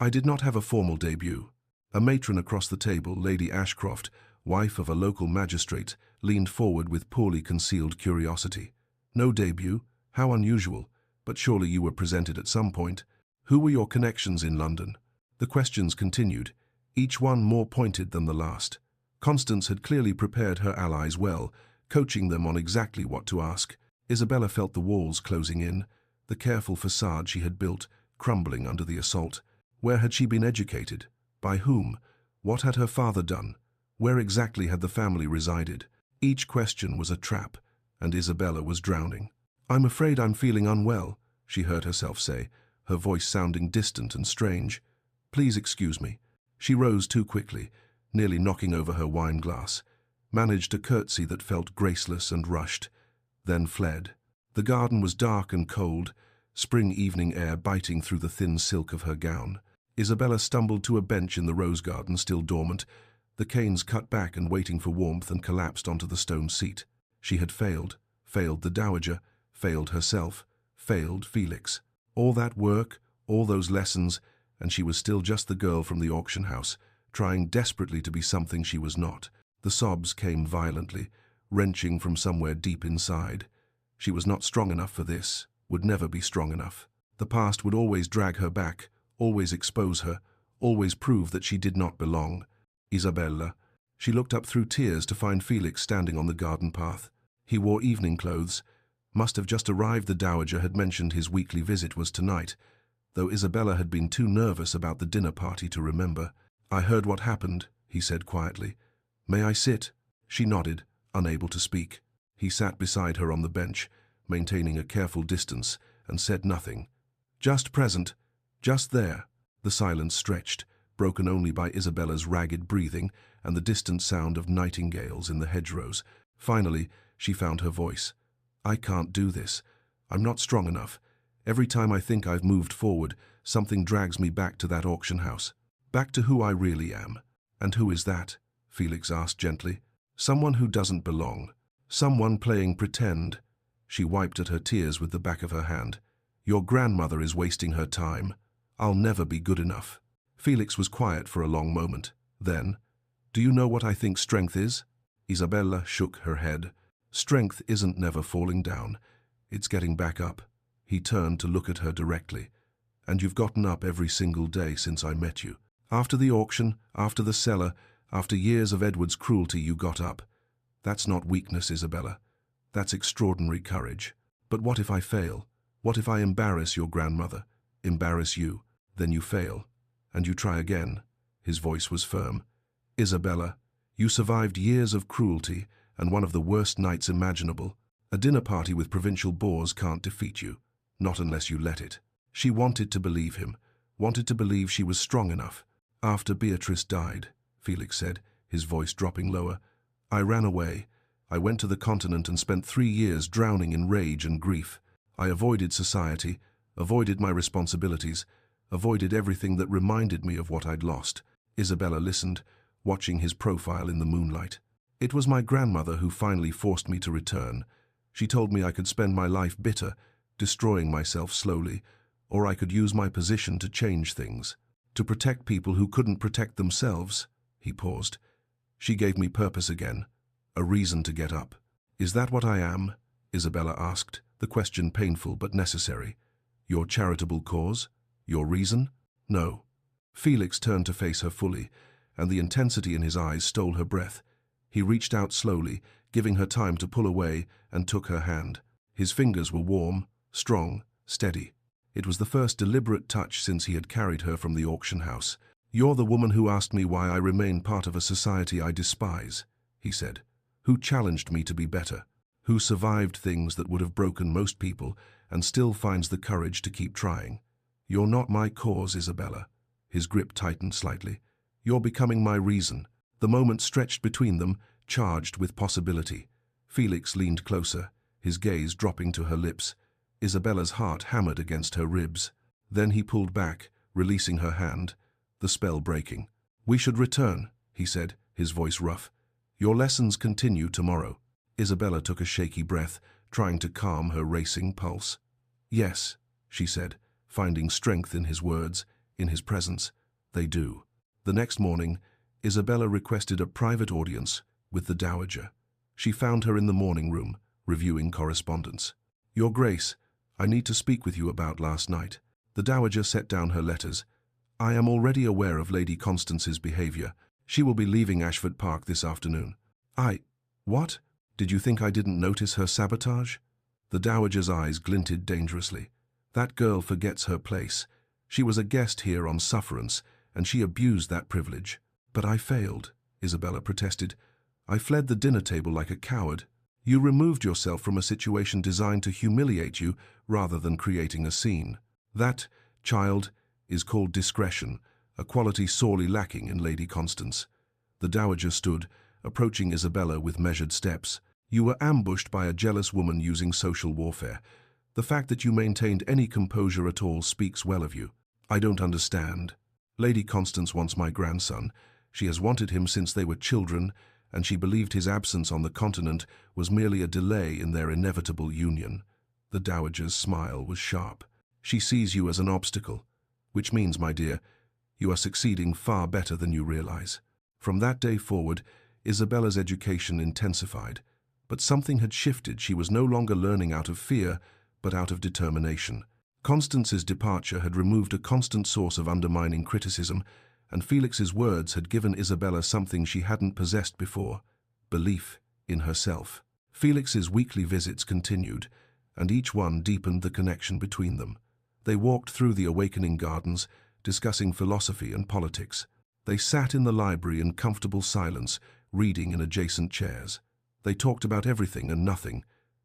did not have a formal debut." A matron across the table, Lady Ashcroft, wife of a local magistrate, leaned forward with poorly concealed curiosity. "No debut? How unusual. But surely you were presented at some point. Who were your connections in London?" The questions continued, each one more pointed than the last. Constance had clearly prepared her allies well, coaching them on exactly what to ask. Isabella felt the walls closing in, the careful facade she had built crumbling under the assault. Where had she been educated? By whom? What had her father done? Where exactly had the family resided? Each question was a trap, and Isabella was drowning. "I'm afraid I'm feeling unwell," she heard herself say, her voice sounding distant and strange. "Please excuse me." She rose too quickly, nearly knocking over her wine glass, managed a curtsy that felt graceless and rushed, then fled. The garden was dark and cold, spring evening air biting through the thin silk of her gown. Isabella stumbled to a bench in the rose garden, still dormant, the canes cut back and waiting for warmth, and collapsed onto the stone seat. She had failed the dowager, failed herself, failed Felix. All that work, all those lessons, and she was still just the girl from the auction house, trying desperately to be something she was not. The sobs came violently, wrenching from somewhere deep inside. She was not strong enough for this, would never be strong enough. The past would always drag her back, always expose her, always prove that she did not belong. Isabella. She looked up through tears to find Felix standing on the garden path. He wore evening clothes. Must have just arrived. The dowager had mentioned his weekly visit was tonight, though Isabella had been too nervous about the dinner party to remember. "I heard what happened," he said quietly. "May I sit?" She nodded, unable to speak. He sat beside her on the bench, maintaining a careful distance, and said nothing. "Just present. Just there." The silence stretched, broken only by Isabella's ragged breathing and the distant sound of nightingales in the hedgerows. Finally, she found her voice. "I can't do this. I'm not strong enough. Every time I think I've moved forward, something drags me back to that auction house. Back to who I really am." "And who is that?" Felix asked gently. "Someone who doesn't belong. Someone playing pretend." She wiped at her tears with the back of her hand. "Your grandmother is wasting her time. I'll never be good enough." Felix was quiet for a long moment. Then, "Do you know what I think strength is?" Isabella shook her head. "Strength isn't never falling down. It's getting back up." He turned to look at her directly. "And you've gotten up every single day since I met you. After the auction, after the cellar, after years of Edward's cruelty, you got up. That's not weakness, Isabella. That's extraordinary courage. But what if I fail? What if I embarrass your grandmother? Embarrass you? Then you fail. And you try again." His voice was firm. "Isabella, you survived years of cruelty and one of the worst nights imaginable. A dinner party with provincial bores can't defeat you. Not unless you let it." She wanted to believe him, wanted to believe she was strong enough. "After Beatrice died," Felix said, his voice dropping lower, "I ran away. I went to the continent and spent 3 years drowning in rage and grief. I avoided society, avoided my responsibilities, avoided everything that reminded me of what I'd lost." Isabella listened, watching his profile in the moonlight. "It was my grandmother who finally forced me to return. She told me I could spend my life bitter, destroying myself slowly, or I could use my position to change things, to protect people who couldn't protect themselves." He paused. "She gave me purpose again, a reason to get up." "Is that what I am?" Isabella asked, the question painful but necessary. "Your charitable cause? Your reason?" "No." Felix turned to face her fully, and the intensity in his eyes stole her breath. He reached out slowly, giving her time to pull away, and took her hand. His fingers were warm, strong, steady. It was the first deliberate touch since he had carried her from the auction house. "You're the woman who asked me why I remain part of a society I despise," he said. "Who challenged me to be better. Who survived things that would have broken most people and still finds the courage to keep trying. You're not my cause, Isabella." His grip tightened slightly. "You're becoming my reason." The moment stretched between them, charged with possibility. Felix leaned closer, his gaze dropping to her lips. Isabella's heart hammered against her ribs. Then he pulled back, releasing her hand, the spell breaking. "We should return," he said, his voice rough. "Your lessons continue tomorrow." Isabella took a shaky breath, trying to calm her racing pulse. "Yes," she said, finding strength in his words, in his presence. "They do." The next morning, Isabella requested a private audience with the Dowager. She found her in the morning room, reviewing correspondence. "Your Grace, I need to speak with you about last night." The Dowager set down her letters. "I am already aware of Lady Constance's behavior. She will be leaving Ashford Park this afternoon." What? Did you think I didn't notice her sabotage?" The Dowager's eyes glinted dangerously. "That girl forgets her place. She was a guest here on sufferance, and she abused that privilege." "But I failed," Isabella protested. "I fled the dinner table like a coward. You removed yourself from a situation designed to humiliate you rather than creating a scene. That, child, is called discretion, a quality sorely lacking in Lady Constance." The Dowager stood, approaching Isabella with measured steps. "You were ambushed by a jealous woman using social warfare. The fact that you maintained any composure at all speaks well of you." "I don't understand. Lady Constance wants my grandson. She has wanted him since they were children, and she believed his absence on the continent was merely a delay in their inevitable union." The Dowager's smile was sharp. "She sees you as an obstacle, which means, my dear, you are succeeding far better than you realize." From that day forward, Isabella's education intensified, but something had shifted. She was no longer learning out of fear, but out of determination. Constance's departure had removed a constant source of undermining criticism, and Felix's words had given Isabella something she hadn't possessed before: belief in herself. Felix's weekly visits continued, and each one deepened the connection between them. They walked through the awakening gardens, discussing philosophy and politics. They sat in the library in comfortable silence, reading in adjacent chairs. They talked about everything and nothing,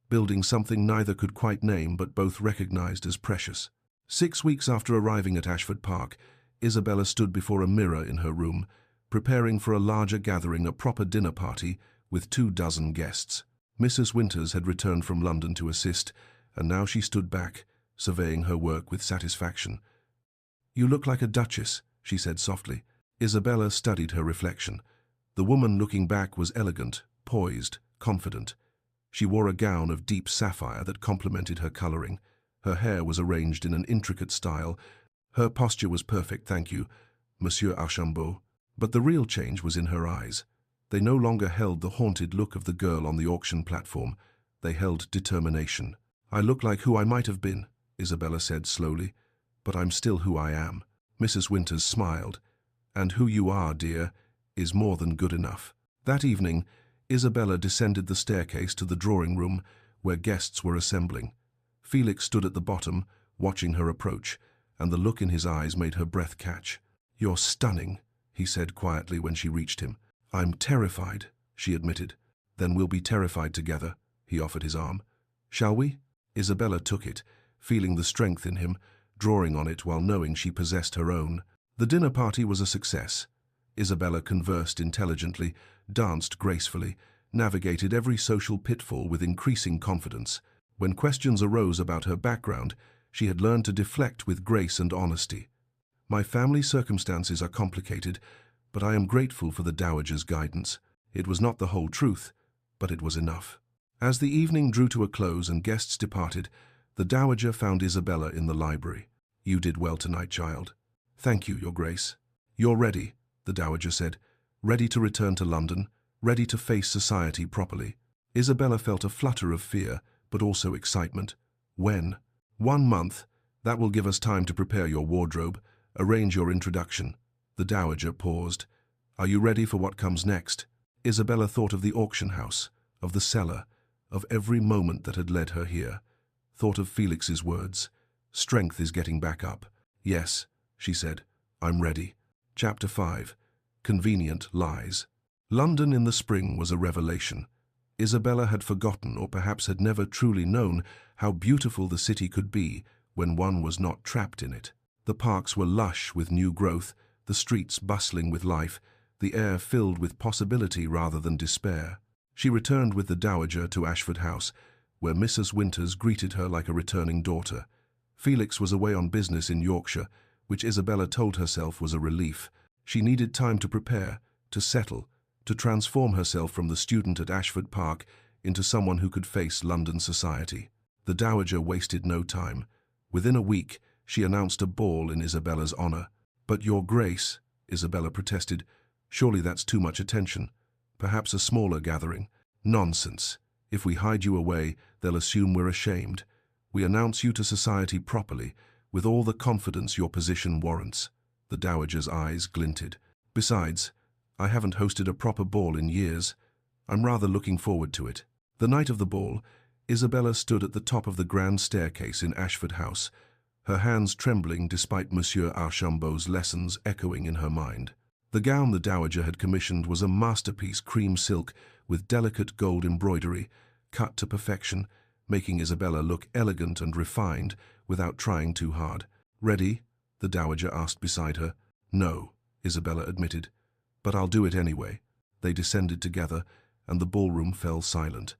building something neither could quite name but both recognized as precious. 6 weeks after arriving at Ashford Park, Isabella stood before a mirror in her room, preparing for a larger gathering, a proper dinner party with 24 guests. Mrs. Winters had returned from London to assist, and now she stood back, surveying her work with satisfaction. "You look like a duchess," she said softly. Isabella studied her reflection. The woman looking back was elegant, poised, confident. She wore a gown of deep sapphire that complemented her coloring. Her hair was arranged in an intricate style. Her posture was perfect, thank you, Monsieur Archambault. But the real change was in her eyes. They no longer held the haunted look of the girl on the auction platform. They held determination. "I look like who I might have been," Isabella said slowly, "but I'm still who I am." Mrs. Winters smiled. "And who you are, dear, is more than good enough." That evening, Isabella descended the staircase to the drawing room where guests were assembling. Felix stood at the bottom, watching her approach, and the look in his eyes made her breath catch. "You're stunning," he said quietly when she reached him. "I'm terrified," she admitted. "Then we'll be terrified together," he offered his arm. "Shall we?" Isabella took it, feeling the strength in him, drawing on it while knowing she possessed her own. The dinner party was a success. Isabella conversed intelligently, danced gracefully, navigated every social pitfall with increasing confidence. When questions arose about her background, she had learned to deflect with grace and honesty. "My family circumstances are complicated, but I am grateful for the Dowager's guidance. It was not the whole truth, but it was enough." As the evening drew to a close and guests departed, the Dowager found Isabella in the library. "You did well tonight, child." "Thank you, Your Grace." "You're ready," the Dowager said. "Ready to return to London, ready to face society properly." Isabella felt a flutter of fear, but also excitement. When? 1 month. That will give us time to prepare your wardrobe, arrange your introduction. The dowager paused. Are you ready for what comes next? Isabella thought of the auction house, of the cellar, of every moment that had led her here. Thought of Felix's words. Strength is getting back up. Yes, she said. I'm ready. Chapter 5. Convenient Lies. London in the spring was a revelation. Isabella had forgotten, or perhaps had never truly known, how beautiful the city could be when one was not trapped in it. The parks were lush with new growth, the streets bustling with life, the air filled with possibility rather than despair. She returned with the dowager to Ashford House, where Mrs. Winters greeted her like a returning daughter. Felix was away on business in Yorkshire, which Isabella told herself was a relief. She needed time to prepare, to settle, to transform herself from the student at Ashford Park into someone who could face London society. The dowager wasted no time. Within a week, she announced a ball in Isabella's honor. But Your Grace, Isabella protested, surely that's too much attention. Perhaps a smaller gathering. Nonsense. If we hide you away, they'll assume we're ashamed. We announce you to society properly, with all the confidence your position warrants. The dowager's eyes glinted. Besides, I haven't hosted a proper ball in years. I'm rather looking forward to it. The night of the ball, Isabella stood at the top of the grand staircase in Ashford House, her hands trembling despite Monsieur Archambault's lessons echoing in her mind. The gown the dowager had commissioned was a masterpiece cream silk with delicate gold embroidery, cut to perfection, making Isabella look elegant and refined without trying too hard. Ready? The dowager asked beside her. No, Isabella admitted, but I'll do it anyway. They descended together, and the ballroom fell silent.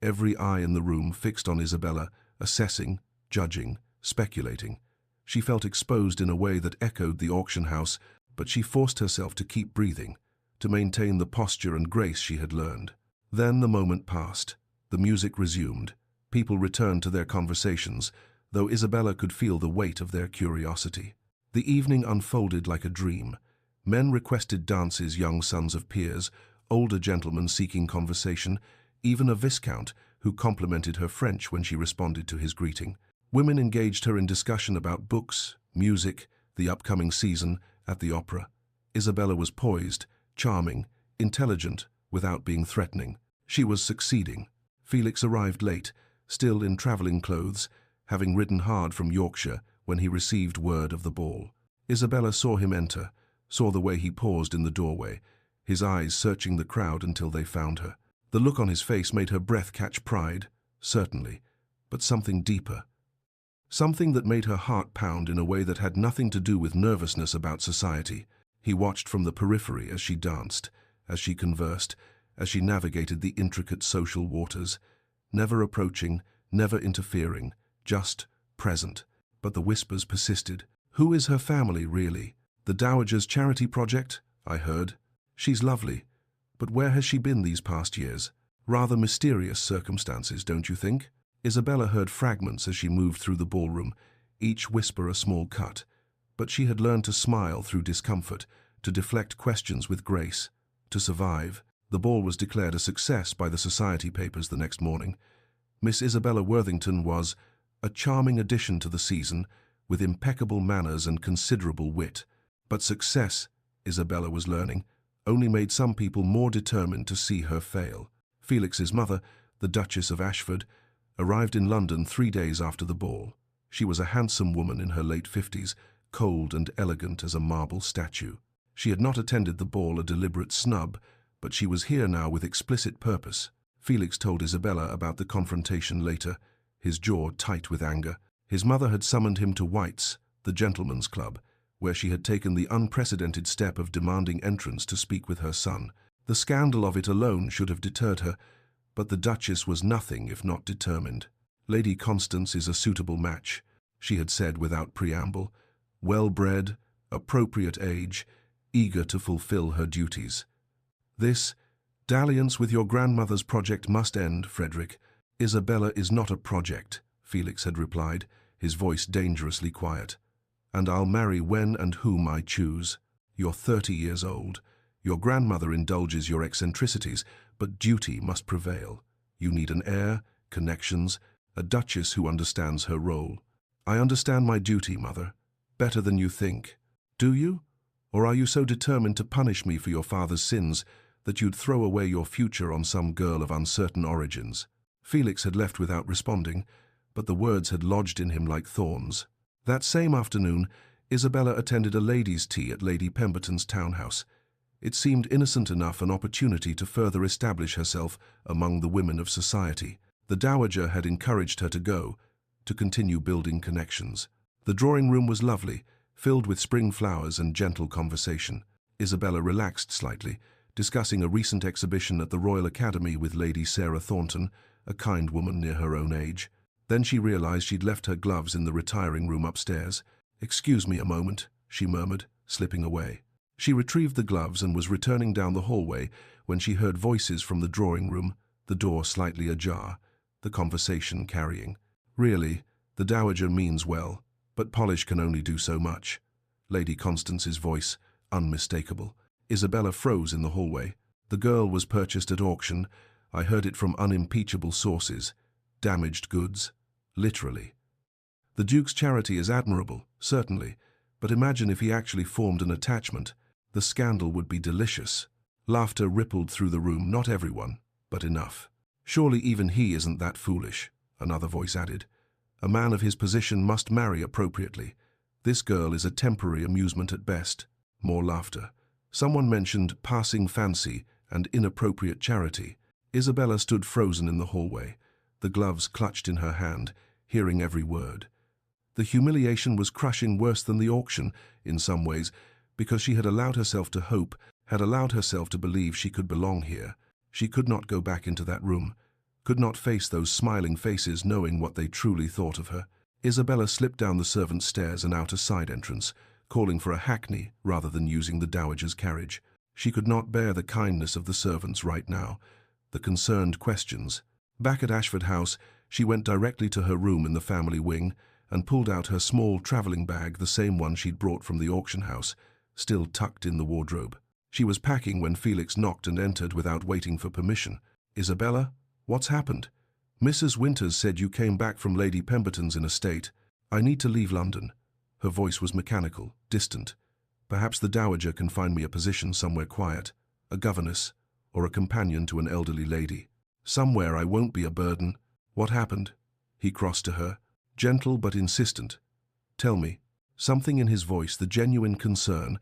Every eye in the room fixed on Isabella, assessing, judging, speculating. She felt exposed in a way that echoed the auction house, but she forced herself to keep breathing, to maintain the posture and grace she had learned. Then the moment passed. The music resumed. People returned to their conversations, though Isabella could feel the weight of their curiosity. The evening unfolded like a dream. Men requested dances, young sons of peers, older gentlemen seeking conversation, even a viscount who complimented her French when she responded to his greeting. Women engaged her in discussion about books, music, the upcoming season, at the opera. Isabella was poised, charming, intelligent, without being threatening. She was succeeding. Felix arrived late, still in travelling clothes, having ridden hard from Yorkshire when he received word of the ball. Isabella saw him enter, saw the way he paused in the doorway, his eyes searching the crowd until they found her. The look on his face made her breath catch pride, certainly, but something deeper. Something that made her heart pound in a way that had nothing to do with nervousness about society. He watched from the periphery as she danced, as she conversed, as she navigated the intricate social waters, never approaching, never interfering, just present. But the whispers persisted. Who is her family, really? The dowager's charity project? I heard. She's lovely. But where has she been these past years? Rather mysterious circumstances, don't you think? Isabella heard fragments as she moved through the ballroom, each whisper a small cut. But she had learned to smile through discomfort, to deflect questions with grace, to survive. The ball was declared a success by the society papers the next morning. Miss Isabella Worthington was a charming addition to the season, with impeccable manners and considerable wit. But success, Isabella was learning, only made some people more determined to see her fail. Felix's mother, the Duchess of Ashford, arrived in London 3 days after the ball. She was a handsome woman in her late 50s, cold and elegant as a marble statue. She had not attended the ball a deliberate snub, but she was here now with explicit purpose. Felix told Isabella about the confrontation later, his jaw tight with anger. His mother had summoned him to White's, the gentleman's club, where she had taken the unprecedented step of demanding entrance to speak with her son. The scandal of it alone should have deterred her, but the Duchess was nothing if not determined. Lady Constance is a suitable match, she had said without preamble, well-bred, appropriate age, eager to fulfill her duties. This dalliance with your grandmother's project must end, Frederick. Isabella is not a project, Felix had replied, his voice dangerously quiet. And I'll marry when and whom I choose. You're 30 years old. Your grandmother indulges your eccentricities, but duty must prevail. You need an heir, connections, a duchess who understands her role. I understand my duty, mother, better than you think. Do you? Or are you so determined to punish me for your father's sins that you'd throw away your future on some girl of uncertain origins? Felix had left without responding, but the words had lodged in him like thorns. That same afternoon, Isabella attended a ladies' tea at Lady Pemberton's townhouse. It seemed innocent enough an opportunity to further establish herself among the women of society. The dowager had encouraged her to go, to continue building connections. The drawing room was lovely, filled with spring flowers and gentle conversation. Isabella relaxed slightly, discussing a recent exhibition at the Royal Academy with Lady Sarah Thornton, a kind woman near her own age. Then she realized she'd left her gloves in the retiring room upstairs. "Excuse me a moment," she murmured, slipping away. She retrieved the gloves and was returning down the hallway when she heard voices from the drawing room, the door slightly ajar, the conversation carrying. "Really, the dowager means well, but polish can only do so much." Lady Constance's voice, unmistakable. Isabella froze in the hallway. "The girl was purchased at auction. I heard it from unimpeachable sources. Damaged goods. Literally. The Duke's charity is admirable, certainly, but imagine if he actually formed an attachment. The scandal would be delicious." Laughter rippled through the room, not everyone, but enough. "Surely even he isn't that foolish," another voice added. "A man of his position must marry appropriately. This girl is a temporary amusement at best." More laughter. Someone mentioned passing fancy and inappropriate charity. Isabella stood frozen in the hallway, the gloves clutched in her hand, hearing every word. The humiliation was crushing, worse than the auction, in some ways, because she had allowed herself to hope, had allowed herself to believe she could belong here. She could not go back into that room, could not face those smiling faces knowing what they truly thought of her. Isabella slipped down the servants' stairs and out a side entrance, calling for a hackney rather than using the dowager's carriage. She could not bear the kindness of the servants right now, the concerned questions. Back at Ashford House, she went directly to her room in the family wing and pulled out her small travelling bag, the same one she'd brought from the auction house, still tucked in the wardrobe. She was packing when Felix knocked and entered without waiting for permission. "Isabella, what's happened?" "Mrs. Winters said you came back from Lady Pemberton's in a state. I need to leave London." Her voice was mechanical, distant. "Perhaps the dowager can find me a position somewhere quiet, a governess, or a companion to an elderly lady. Somewhere I won't be a burden." "What happened?" He crossed to her, gentle but insistent. "Tell me." Something in his voice, the genuine concern,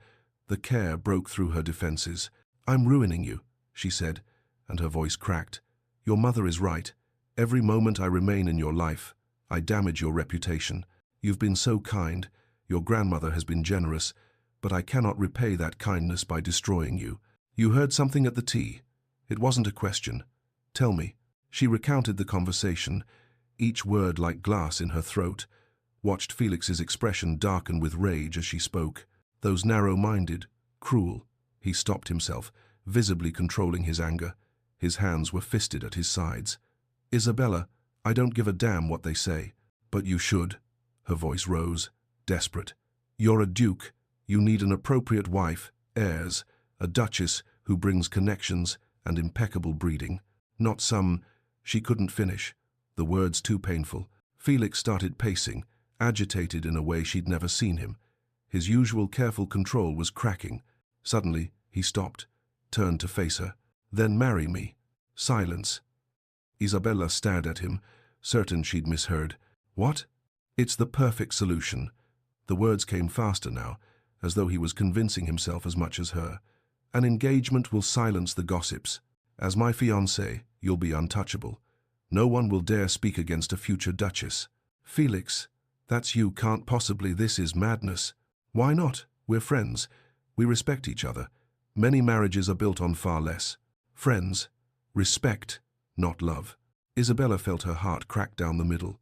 the care, broke through her defenses. "I'm ruining you," she said, and her voice cracked. "Your mother is right. Every moment I remain in your life, I damage your reputation. You've been so kind. Your grandmother has been generous, but I cannot repay that kindness by destroying you. You heard something at the tea. It wasn't a question. Tell me." She recounted the conversation, each word like glass in her throat, watched Felix's expression darken with rage as she spoke. Those narrow-minded, cruel. He stopped himself, visibly controlling his anger. His hands were fisted at his sides. "Isabella, I don't give a damn what they say. But you should." Her voice rose, desperate. "You're a duke. You need an appropriate wife, heirs, a duchess who brings connections and impeccable breeding. Not some—" She couldn't finish. The words too painful. Felix started pacing, agitated in a way she'd never seen him. His usual careful control was cracking. Suddenly, he stopped, turned to face her. "Then marry me." Silence. Isabella stared at him, certain she'd misheard. "What?" "It's the perfect solution." The words came faster now, as though he was convincing himself as much as her. "An engagement will silence the gossips. As my fiancé, you'll be untouchable. No one will dare speak against a future duchess." "Felix, that's you, can't possibly. This is madness." "Why not? We're friends. We respect each other. Many marriages are built on far less. Friends. Respect, not love." Isabella felt her heart crack down the middle.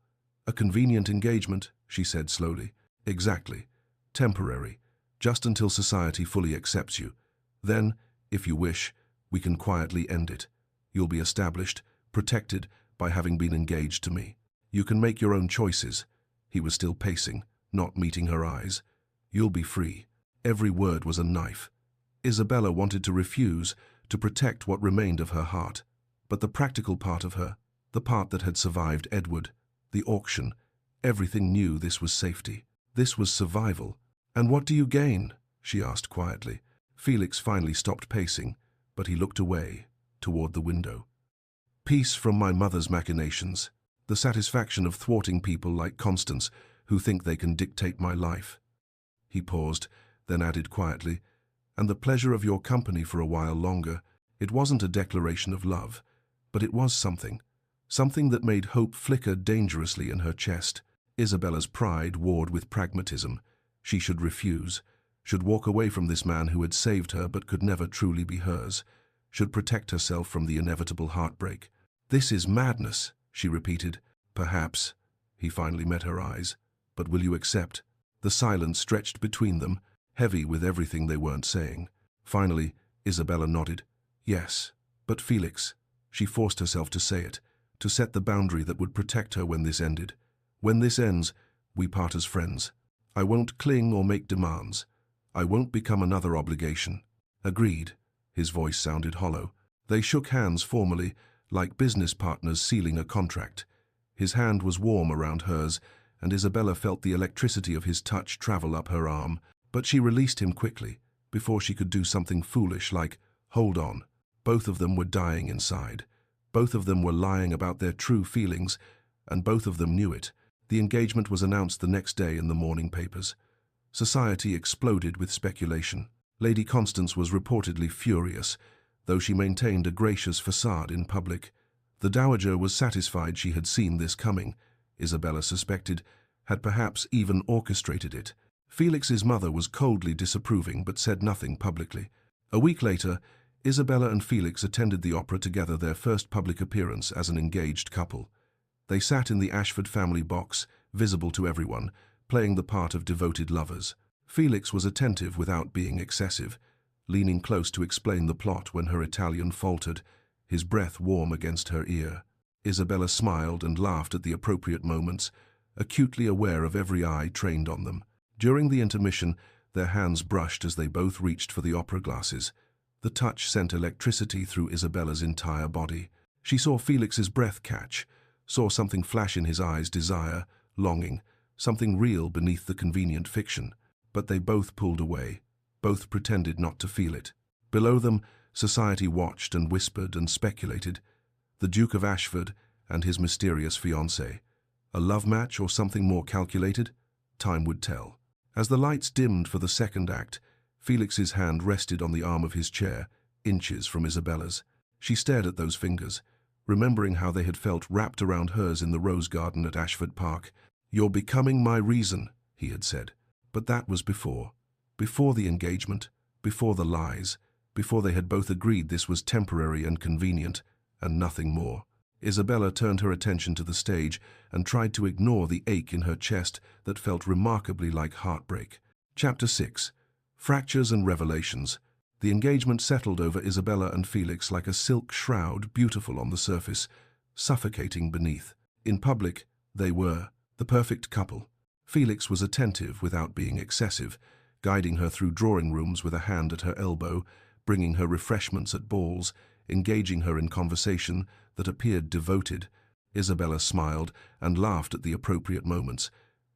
"A convenient engagement," she said slowly. "Exactly. Temporary. Just until society fully accepts you. Then, if you wish, we can quietly end it. You'll be established, protected by having been engaged to me. You can make your own choices." He was still pacing, not meeting her eyes. "You'll be free." Every word was a knife. Isabella wanted to refuse, to protect what remained of her heart. But the practical part of her, The part that had survived Edward, the auction, everything knew this was safety. This was survival. "And what do you gain?" she asked quietly. Felix finally stopped pacing, but he looked away, toward the window. "Peace from my mother's machinations, the satisfaction of thwarting people like Constance who think they can dictate my life." He paused, then added quietly, "And the pleasure of your company for a while longer." It wasn't a declaration of love, but it was something that made hope flicker dangerously in her chest. Isabella's pride warred with pragmatism. She should refuse, should walk away from this man who had saved her but could never truly be hers, should protect herself from the inevitable heartbreak. "This is madness," she repeated. "Perhaps." He finally met her eyes. "But will you accept?" The silence stretched between them, heavy with everything they weren't saying. Finally, Isabella nodded. "Yes, but Felix." She forced herself to say it, to set the boundary that would protect her when this ended. "When this ends, we part as friends. I won't cling or make demands. I won't become another obligation." "Agreed." His voice sounded hollow. They shook hands formally, like business partners sealing a contract. His hand was warm around hers, and Isabella felt the electricity of his touch travel up her arm. But she released him quickly, before she could do something foolish like, "Hold on." Both of them were dying inside. Both of them were lying about their true feelings, and both of them knew it. The engagement was announced the next day in the morning papers. Society exploded with speculation. Lady Constance was reportedly furious, though she maintained a gracious facade in public. The Dowager was satisfied she had seen this coming. Isabella suspected, had perhaps even orchestrated it. Felix's mother was coldly disapproving but said nothing publicly. A week later, Isabella and Felix attended the opera together, their first public appearance as an engaged couple. They sat in the Ashford family box, visible to everyone, playing the part of devoted lovers. Felix was attentive without being excessive, leaning close to explain the plot when her Italian faltered, his breath warm against her ear. Isabella smiled and laughed at the appropriate moments, acutely aware of every eye trained on them. During the intermission, their hands brushed as they both reached for the opera glasses. The touch sent electricity through Isabella's entire body. She saw Felix's breath catch, saw something flash in his eyes, desire, longing, something real beneath the convenient fiction. But they both pulled away, both pretended not to feel it. Below them, society watched and whispered and speculated. The Duke of Ashford and his mysterious fiancée. A love match or something more calculated? Time would tell. As the lights dimmed for the second act, Felix's hand rested on the arm of his chair, inches from Isabella's. She stared at those fingers, remembering how they had felt wrapped around hers in the rose garden at Ashford Park. "You're becoming my reason," he had said. But that was before the engagement, before the lies, before they had both agreed this was temporary and convenient, and nothing more. Isabella turned her attention to the stage and tried to ignore the ache in her chest that felt remarkably like heartbreak. Chapter 6. Fractures and Revelations. The engagement settled over Isabella and Felix like a silk shroud, beautiful on the surface, suffocating beneath. In public, they were the perfect couple. Felix was attentive without being excessive, guiding her through drawing rooms with a hand at her elbow, bringing her refreshments at balls, engaging her in conversation that appeared devoted. Isabella smiled and laughed at the appropriate moments,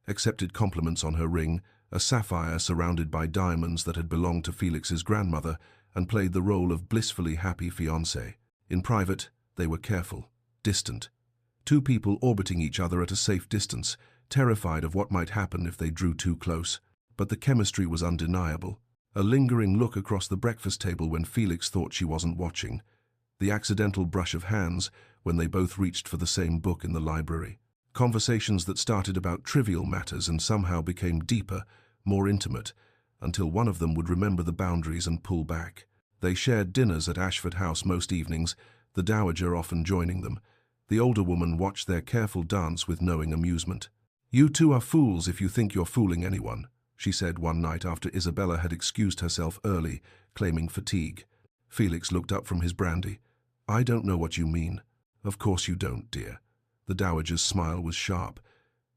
accepted compliments on her ring, a sapphire surrounded by diamonds that had belonged to Felix's grandmother, and played the role of blissfully happy fiancé. In private, they were careful, distant. Two people orbiting each other at a safe distance, terrified of what might happen if they drew too close. But the chemistry was undeniable. A lingering look across the breakfast table when Felix thought she wasn't watching. The accidental brush of hands when they both reached for the same book in the library. Conversations that started about trivial matters and somehow became deeper, more intimate, until one of them would remember the boundaries and pull back. They shared dinners at Ashford House most evenings, the Dowager often joining them. The older woman watched their careful dance with knowing amusement. "You two are fools if you think you're fooling anyone," she said one night after Isabella had excused herself early, claiming fatigue. Felix looked up from his brandy. "I don't know what you mean." "Of course you don't, dear." The Dowager's smile was sharp.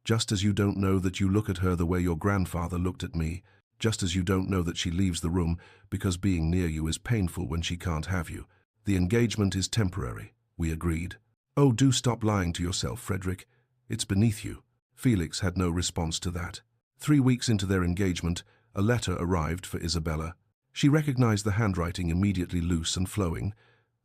"Just as you don't know that you look at her the way your grandfather looked at me, just as you don't know that she leaves the room because being near you is painful when she can't have you. The engagement is temporary," we agreed. Oh, do stop lying to yourself, Frederick. It's beneath you. Felix had no response to that. 3 weeks into their engagement, a letter arrived for Isabella. She recognized the handwriting immediately loose and flowing.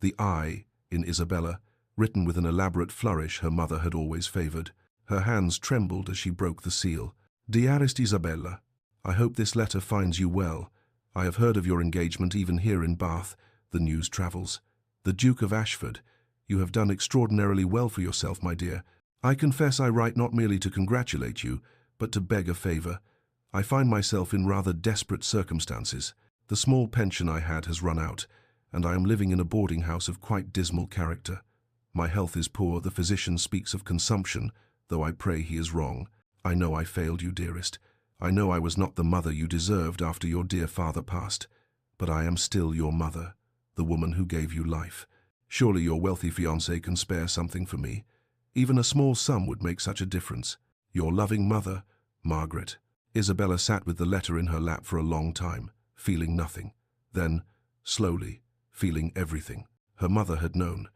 The I in Isabella, written with an elaborate flourish her mother had always favored. Her hands trembled as she broke the seal. Dearest Isabella, I hope this letter finds you well. I have heard of your engagement even here in Bath. The news travels. The Duke of Ashford. You have done extraordinarily well for yourself, my dear. I confess I write not merely to congratulate you, but to beg a favor. I find myself in rather desperate circumstances. The small pension I had has run out, and I am living in a boarding house of quite dismal character. My health is poor. The physician speaks of consumption, though I pray he is wrong. I know I failed you, dearest. I know I was not the mother you deserved after your dear father passed. But I am still your mother, the woman who gave you life. Surely your wealthy fiancé can spare something for me. Even a small sum would make such a difference. Your loving mother, Margaret. Isabella sat with the letter in her lap for a long time, feeling nothing. Then, slowly, feeling everything. Her mother had known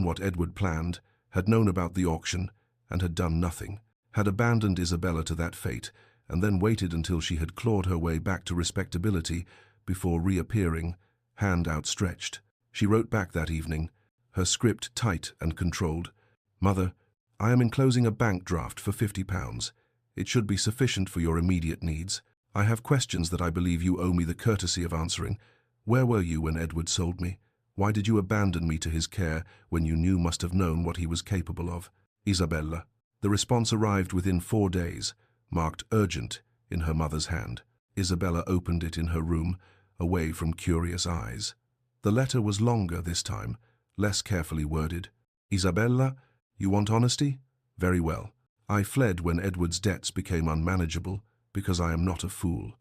what Edward planned, had known about the auction, and had done nothing, had abandoned Isabella to that fate, and then waited until she had clawed her way back to respectability before reappearing, hand outstretched. She wrote back that evening, her script tight and controlled. Mother, I am enclosing a bank draft for £50. It should be sufficient for your immediate needs. I have questions that I believe you owe me the courtesy of answering. Where were you when Edward sold me? Why did you abandon me to his care when you must have known what he was capable of? Isabella. The response arrived within 4 days, marked urgent, in her mother's hand. Isabella opened it in her room, away from curious eyes. The letter was longer this time, less carefully worded. Isabella, you want honesty? Very well. I fled when Edward's debts became unmanageable, because I am not a fool.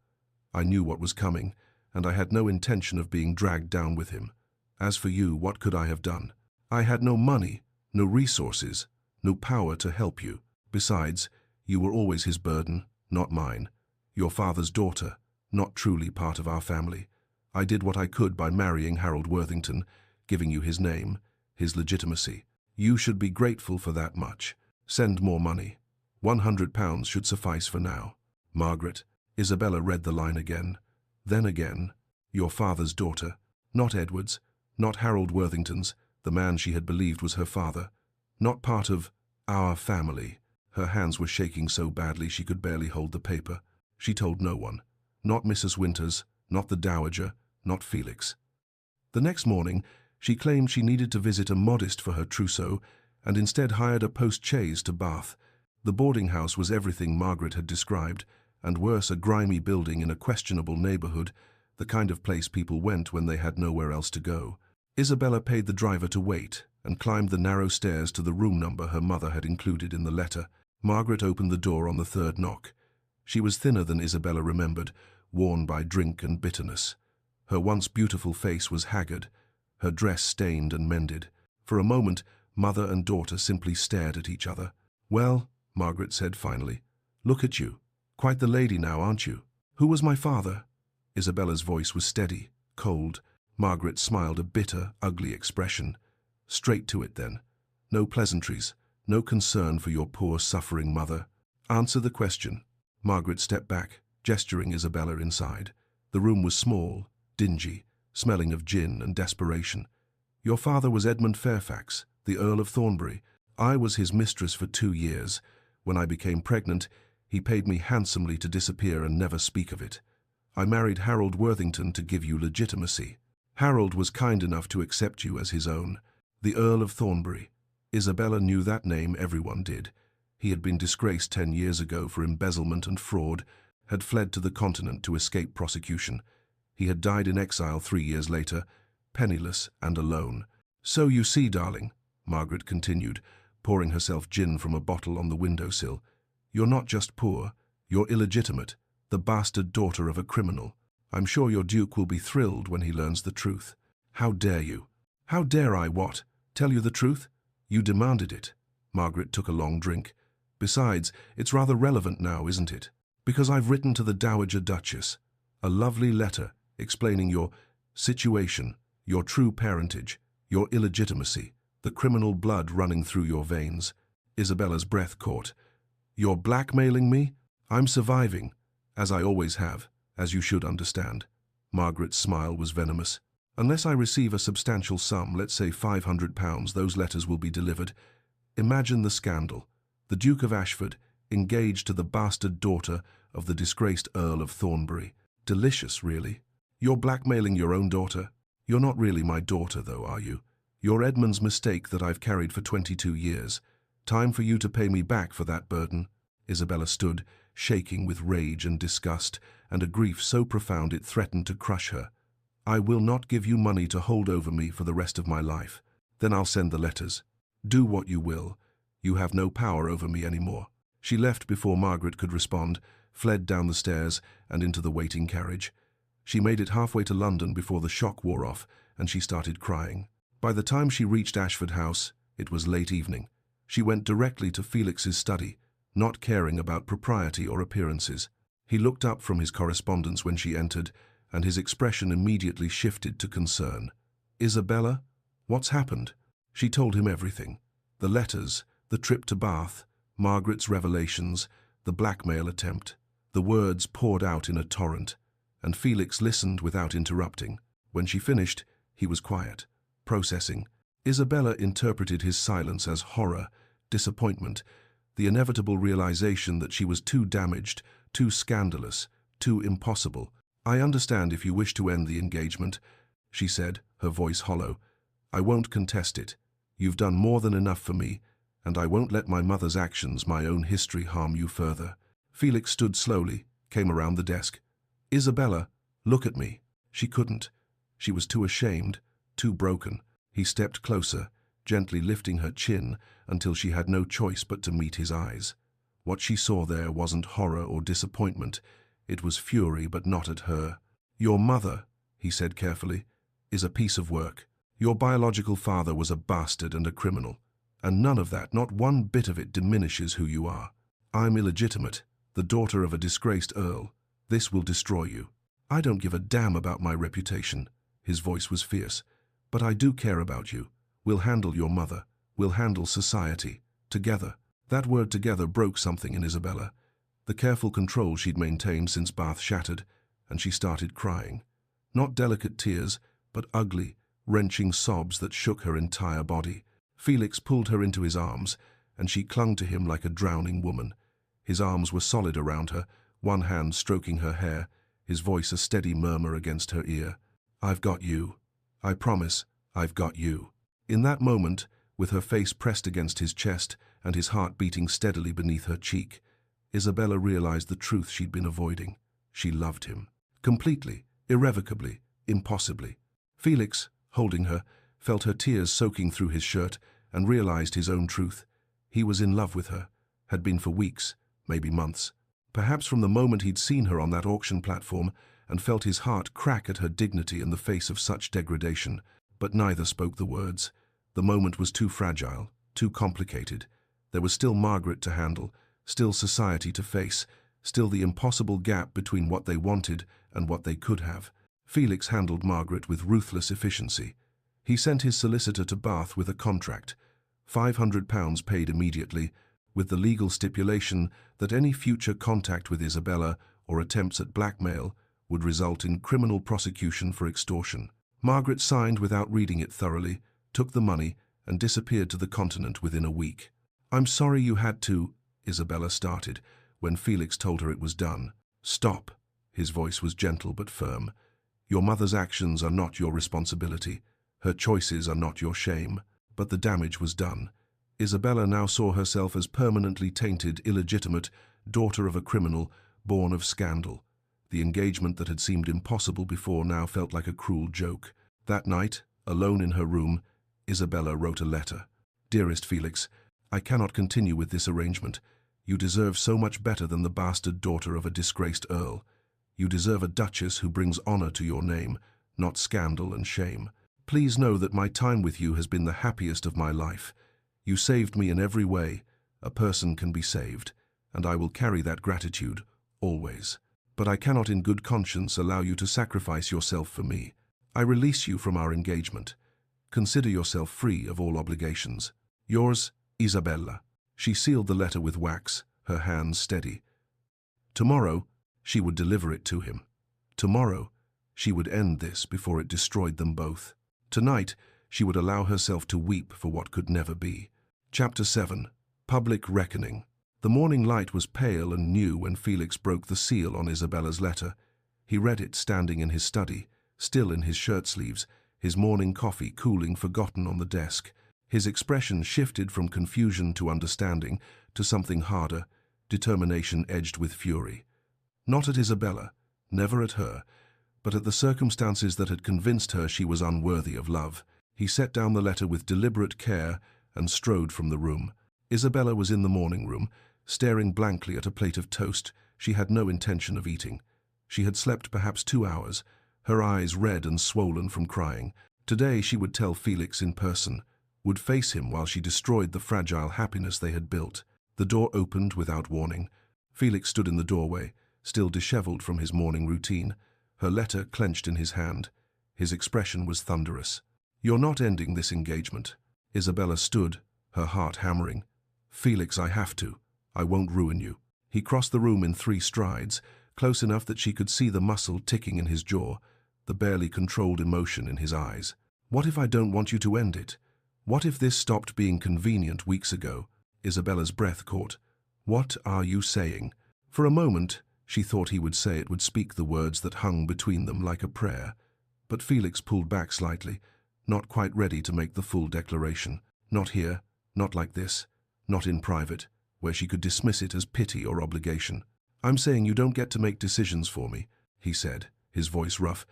I knew what was coming, and I had no intention of being dragged down with him. As for you, what could I have done? I had no money, no resources, no power to help you. Besides, you were always his burden, not mine. Your father's daughter, not truly part of our family. I did what I could by marrying Harold Worthington, giving you his name, his legitimacy. You should be grateful for that much. Send more money. £100 should suffice for now. Margaret. Isabella read the line again. Then again. Your father's daughter. Not Edward's. Not Harold Worthington's, the man she had believed was her father. Not part of our family. Her hands were shaking so badly she could barely hold the paper. She told no one. Not Mrs. Winters, not the Dowager, not Felix. The next morning, she claimed she needed to visit a modiste for her trousseau, and instead hired a post-chaise to Bath. The boarding house was everything Margaret had described, and worse, a grimy building in a questionable neighborhood, the kind of place people went when they had nowhere else to go. Isabella paid the driver to wait, and climbed the narrow stairs to the room number her mother had included in the letter. Margaret opened the door on the third knock. She was thinner than Isabella remembered, worn by drink and bitterness. Her once beautiful face was haggard, her dress stained and mended. For a moment, mother and daughter simply stared at each other. Well, Margaret said finally, look at you. Quite the lady now, aren't you? Who was my father? Isabella's voice was steady, cold. Margaret smiled a bitter, ugly expression. Straight to it then. No pleasantries, no concern for your poor, suffering mother. Answer the question. Margaret stepped back, gesturing Isabella inside. The room was small, dingy, smelling of gin and desperation. Your father was Edmund Fairfax, the Earl of Thornbury. I was his mistress for 2 years. When I became pregnant, he paid me handsomely to disappear and never speak of it. I married Harold Worthington to give you legitimacy. Harold was kind enough to accept you as his own. The Earl of Thornbury. Isabella knew that name, everyone did. He had been disgraced 10 years ago for embezzlement and fraud, had fled to the continent to escape prosecution. He had died in exile 3 years later, penniless and alone. So you see, darling, Margaret continued, pouring herself gin from a bottle on the windowsill, you're not just poor, you're illegitimate, the bastard daughter of a criminal. I'm sure your Duke will be thrilled when he learns the truth. How dare you? How dare I what? Tell you the truth? You demanded it. Margaret took a long drink. Besides, it's rather relevant now, isn't it? Because I've written to the Dowager Duchess. A lovely letter explaining your situation, your true parentage, your illegitimacy. the criminal blood running through your veins. Isabella's breath caught. You're blackmailing me? I'm surviving, as I always have, as you should understand. Margaret's smile was venomous. Unless I receive a substantial sum, let's say £500, those letters will be delivered. Imagine the scandal. The Duke of Ashford, engaged to the bastard daughter of the disgraced Earl of Thornbury. Delicious, really. You're blackmailing your own daughter? You're not really my daughter, though, are you? You're Edmund's mistake that I've carried for 22 years. Time for you to pay me back for that burden. Isabella stood, shaking with rage and disgust, and a grief so profound it threatened to crush her. I will not give you money to hold over me for the rest of my life. Then I'll send the letters. Do what you will. You have no power over me anymore. She left before Margaret could respond, fled down the stairs and into the waiting carriage. She made it halfway to London before the shock wore off, and she started crying. By the time she reached Ashford House, it was late evening. She went directly to Felix's study, not caring about propriety or appearances. He looked up from his correspondence when she entered, and his expression immediately shifted to concern. Isabella? What's happened? She told him everything. The letters, the trip to Bath, Margaret's revelations, the blackmail attempt. The words poured out in a torrent, and Felix listened without interrupting. When she finished, he was quiet, processing. Isabella interpreted his silence as horror, disappointment, the inevitable realization that she was too damaged, too scandalous, too impossible. I understand if you wish to end the engagement, she said, her voice hollow. I won't contest it. You've done more than enough for me, and I won't let my mother's actions, my own history, harm you further. Felix stood slowly, came around the desk. Isabella, look at me. She couldn't. She was too ashamed, too broken. He stepped closer, gently lifting her chin until she had no choice but to meet his eyes. What she saw there wasn't horror or disappointment. It was fury, but not at her. Your mother, he said carefully, is a piece of work. Your biological father was a bastard and a criminal. And none of that, not one bit of it, diminishes who you are. I'm illegitimate, the daughter of a disgraced earl. This will destroy you. I don't give a damn about my reputation. His voice was fierce. But I do care about you. We'll handle your mother. We'll handle society. Together. That word together broke something in Isabella. The careful control she'd maintained since Bath shattered, and she started crying. Not delicate tears, but ugly, wrenching sobs that shook her entire body. Felix pulled her into his arms, and she clung to him like a drowning woman. His arms were solid around her, one hand stroking her hair, his voice a steady murmur against her ear. I've got you. I promise, I've got you. In that moment, with her face pressed against his chest and his heart beating steadily beneath her cheek, Isabella realized the truth she'd been avoiding. She loved him. Completely, irrevocably, impossibly. Felix, holding her, felt her tears soaking through his shirt and realized his own truth. He was in love with her, had been for weeks, maybe months. Perhaps from the moment he'd seen her on that auction platform and felt his heart crack at her dignity in the face of such degradation, but neither spoke the words. The moment was too fragile, too complicated. There was still Margaret to handle, still society to face, still the impossible gap between what they wanted and what they could have. Felix handled Margaret with ruthless efficiency. He sent his solicitor to Bath with a contract, £500 paid immediately, with the legal stipulation that any future contact with Isabella or attempts at blackmail would result in criminal prosecution for extortion. Margaret signed without reading it thoroughly, took the money, and disappeared to the continent within a week. I'm sorry you had to, Isabella started, when Felix told her it was done. Stop. His voice was gentle but firm. Your mother's actions are not your responsibility. Her choices are not your shame. But the damage was done. Isabella now saw herself as permanently tainted, illegitimate, daughter of a criminal, born of scandal. The engagement that had seemed impossible before now felt like a cruel joke. That night, alone in her room, Isabella wrote a letter. Dearest Felix, I cannot continue with this arrangement. You deserve so much better than the bastard daughter of a disgraced earl. You deserve a duchess who brings honor to your name, not scandal and shame. Please know that my time with you has been the happiest of my life. You saved me in every way. A person can be saved, and I will carry that gratitude, always. But I cannot in good conscience allow you to sacrifice yourself for me. I release you from our engagement. Consider yourself free of all obligations. Yours, Isabella. She sealed the letter with wax, her hands steady. Tomorrow, she would deliver it to him. Tomorrow, she would end this before it destroyed them both. Tonight, she would allow herself to weep for what could never be. Chapter 7. Public Reckoning. The morning light was pale and new when Felix broke the seal on Isabella's letter. He read it standing in his study, still in his shirt sleeves, his morning coffee cooling forgotten on the desk. His expression shifted from confusion to understanding, to something harder, determination edged with fury. Not at Isabella, never at her, but at the circumstances that had convinced her she was unworthy of love. He set down the letter with deliberate care and strode from the room. Isabella was in the morning room, staring blankly at a plate of toast she had no intention of eating. She had slept perhaps 2 hours, her eyes red and swollen from crying. Today she would tell Felix in person, would face him while she destroyed the fragile happiness they had built. The door opened without warning. Felix stood in the doorway, still disheveled from his morning routine, her letter clenched in his hand. His expression was thunderous. "You're not ending this engagement." Isabella stood, her heart hammering. "Felix, I have to. I won't ruin you." He crossed the room in 3 strides, close enough that she could see the muscle ticking in his jaw, the barely controlled emotion in his eyes. "What if I don't want you to end it? What if this stopped being convenient weeks ago?" Isabella's breath caught. "What are you saying?" For a moment, she thought he would say it would speak the words that hung between them like a prayer. But Felix pulled back slightly, not quite ready to make the full declaration. Not here, not like this, not in private, where she could dismiss it as pity or obligation. "I'm saying you don't get to make decisions for me," he said, his voice rough.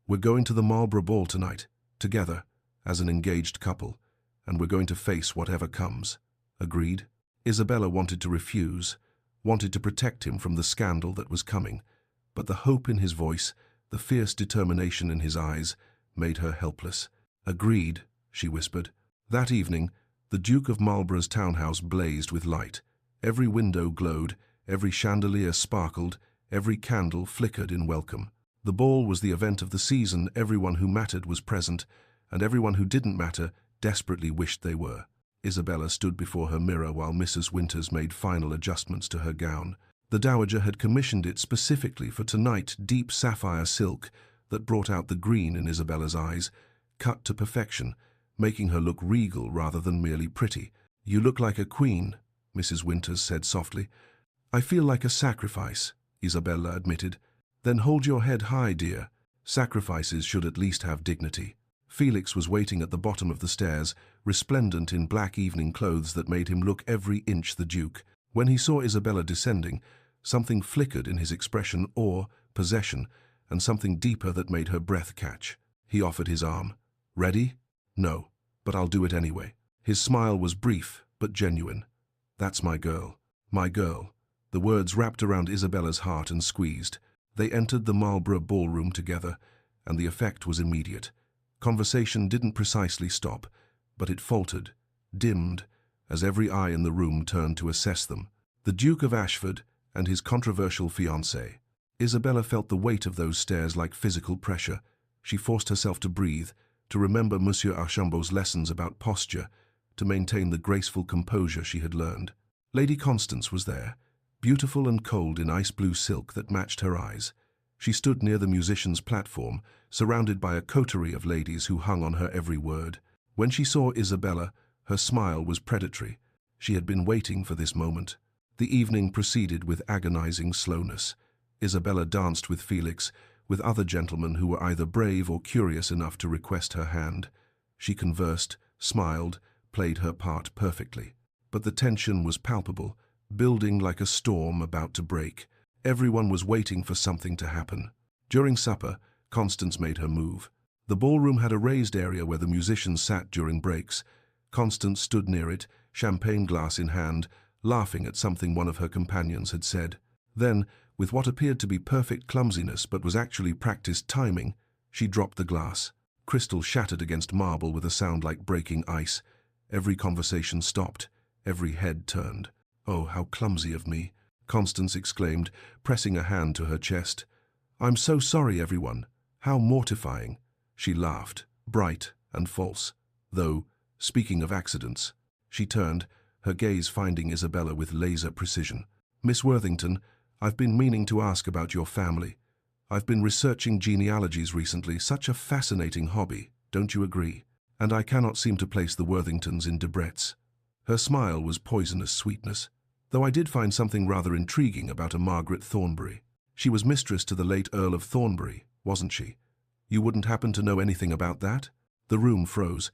"We're going to the Marlborough Ball tonight, together, as an engaged couple, and we're going to face whatever comes. Agreed?" Isabella wanted to refuse, wanted to protect him from the scandal that was coming, but the hope in his voice, the fierce determination in his eyes, made her helpless. "Agreed," she whispered. That evening, the Duke of Marlborough's townhouse blazed with light. Every window glowed, every chandelier sparkled, every candle flickered in welcome. The ball was the event of the season. Everyone who mattered was present, and everyone who didn't matter desperately wished they were. Isabella stood before her mirror while Mrs. Winters made final adjustments to her gown. The Dowager had commissioned it specifically for tonight, deep sapphire silk that brought out the green in Isabella's eyes, cut to perfection, making her look regal rather than merely pretty. "You look like a queen," Mrs. Winters said softly. "I feel like a sacrifice," Isabella admitted. "Then hold your head high, dear. Sacrifices should at least have dignity." Felix was waiting at the bottom of the stairs, resplendent in black evening clothes that made him look every inch the Duke. When he saw Isabella descending, something flickered in his expression, awe, possession, and something deeper that made her breath catch. He offered his arm. "Ready?" "No, but I'll do it anyway." His smile was brief, but genuine. "That's my girl. My girl." The words wrapped around Isabella's heart and squeezed. They entered the Marlborough ballroom together, and the effect was immediate. Conversation didn't precisely stop, but it faltered, dimmed, as every eye in the room turned to assess them. The Duke of Ashford and his controversial fiancée. Isabella felt the weight of those stares like physical pressure. She forced herself to breathe, to remember Monsieur Archambault's lessons about posture, to maintain the graceful composure she had learned. Lady Constance was there, beautiful and cold in ice-blue silk that matched her eyes. She stood near the musicians' platform, surrounded by a coterie of ladies who hung on her every word. When she saw Isabella, her smile was predatory. She had been waiting for this moment. The evening proceeded with agonizing slowness. Isabella danced with Felix, with other gentlemen who were either brave or curious enough to request her hand. She conversed, smiled, played her part perfectly. But the tension was palpable, building like a storm about to break. Everyone was waiting for something to happen. During supper, Constance made her move. The ballroom had a raised area where the musicians sat during breaks. Constance stood near it, champagne glass in hand, laughing at something one of her companions had said. Then, with what appeared to be perfect clumsiness but was actually practiced timing, she dropped the glass. Crystal shattered against marble with a sound like breaking ice. Every conversation stopped. Every head turned. "Oh, how clumsy of me," Constance exclaimed, pressing a hand to her chest. "I'm so sorry, everyone. How mortifying." She laughed, bright and false. Though, speaking of accidents, she turned, her gaze finding Isabella with laser precision. Miss Worthington, I've been meaning to ask about your family. I've been researching genealogies recently, such a fascinating hobby, don't you agree? And I cannot seem to place the Worthingtons in Debrett's. Her smile was poisonous sweetness, though I did find something rather intriguing about a Margaret Thornbury. She was mistress to the late Earl of Thornbury, wasn't she? You wouldn't happen to know anything about that? The room froze.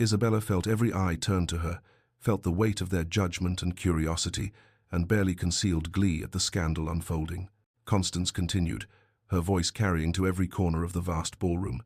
Isabella felt every eye turned to her, felt the weight of their judgment and curiosity, and barely concealed glee at the scandal unfolding. Constance continued, her voice carrying to every corner of the vast ballroom.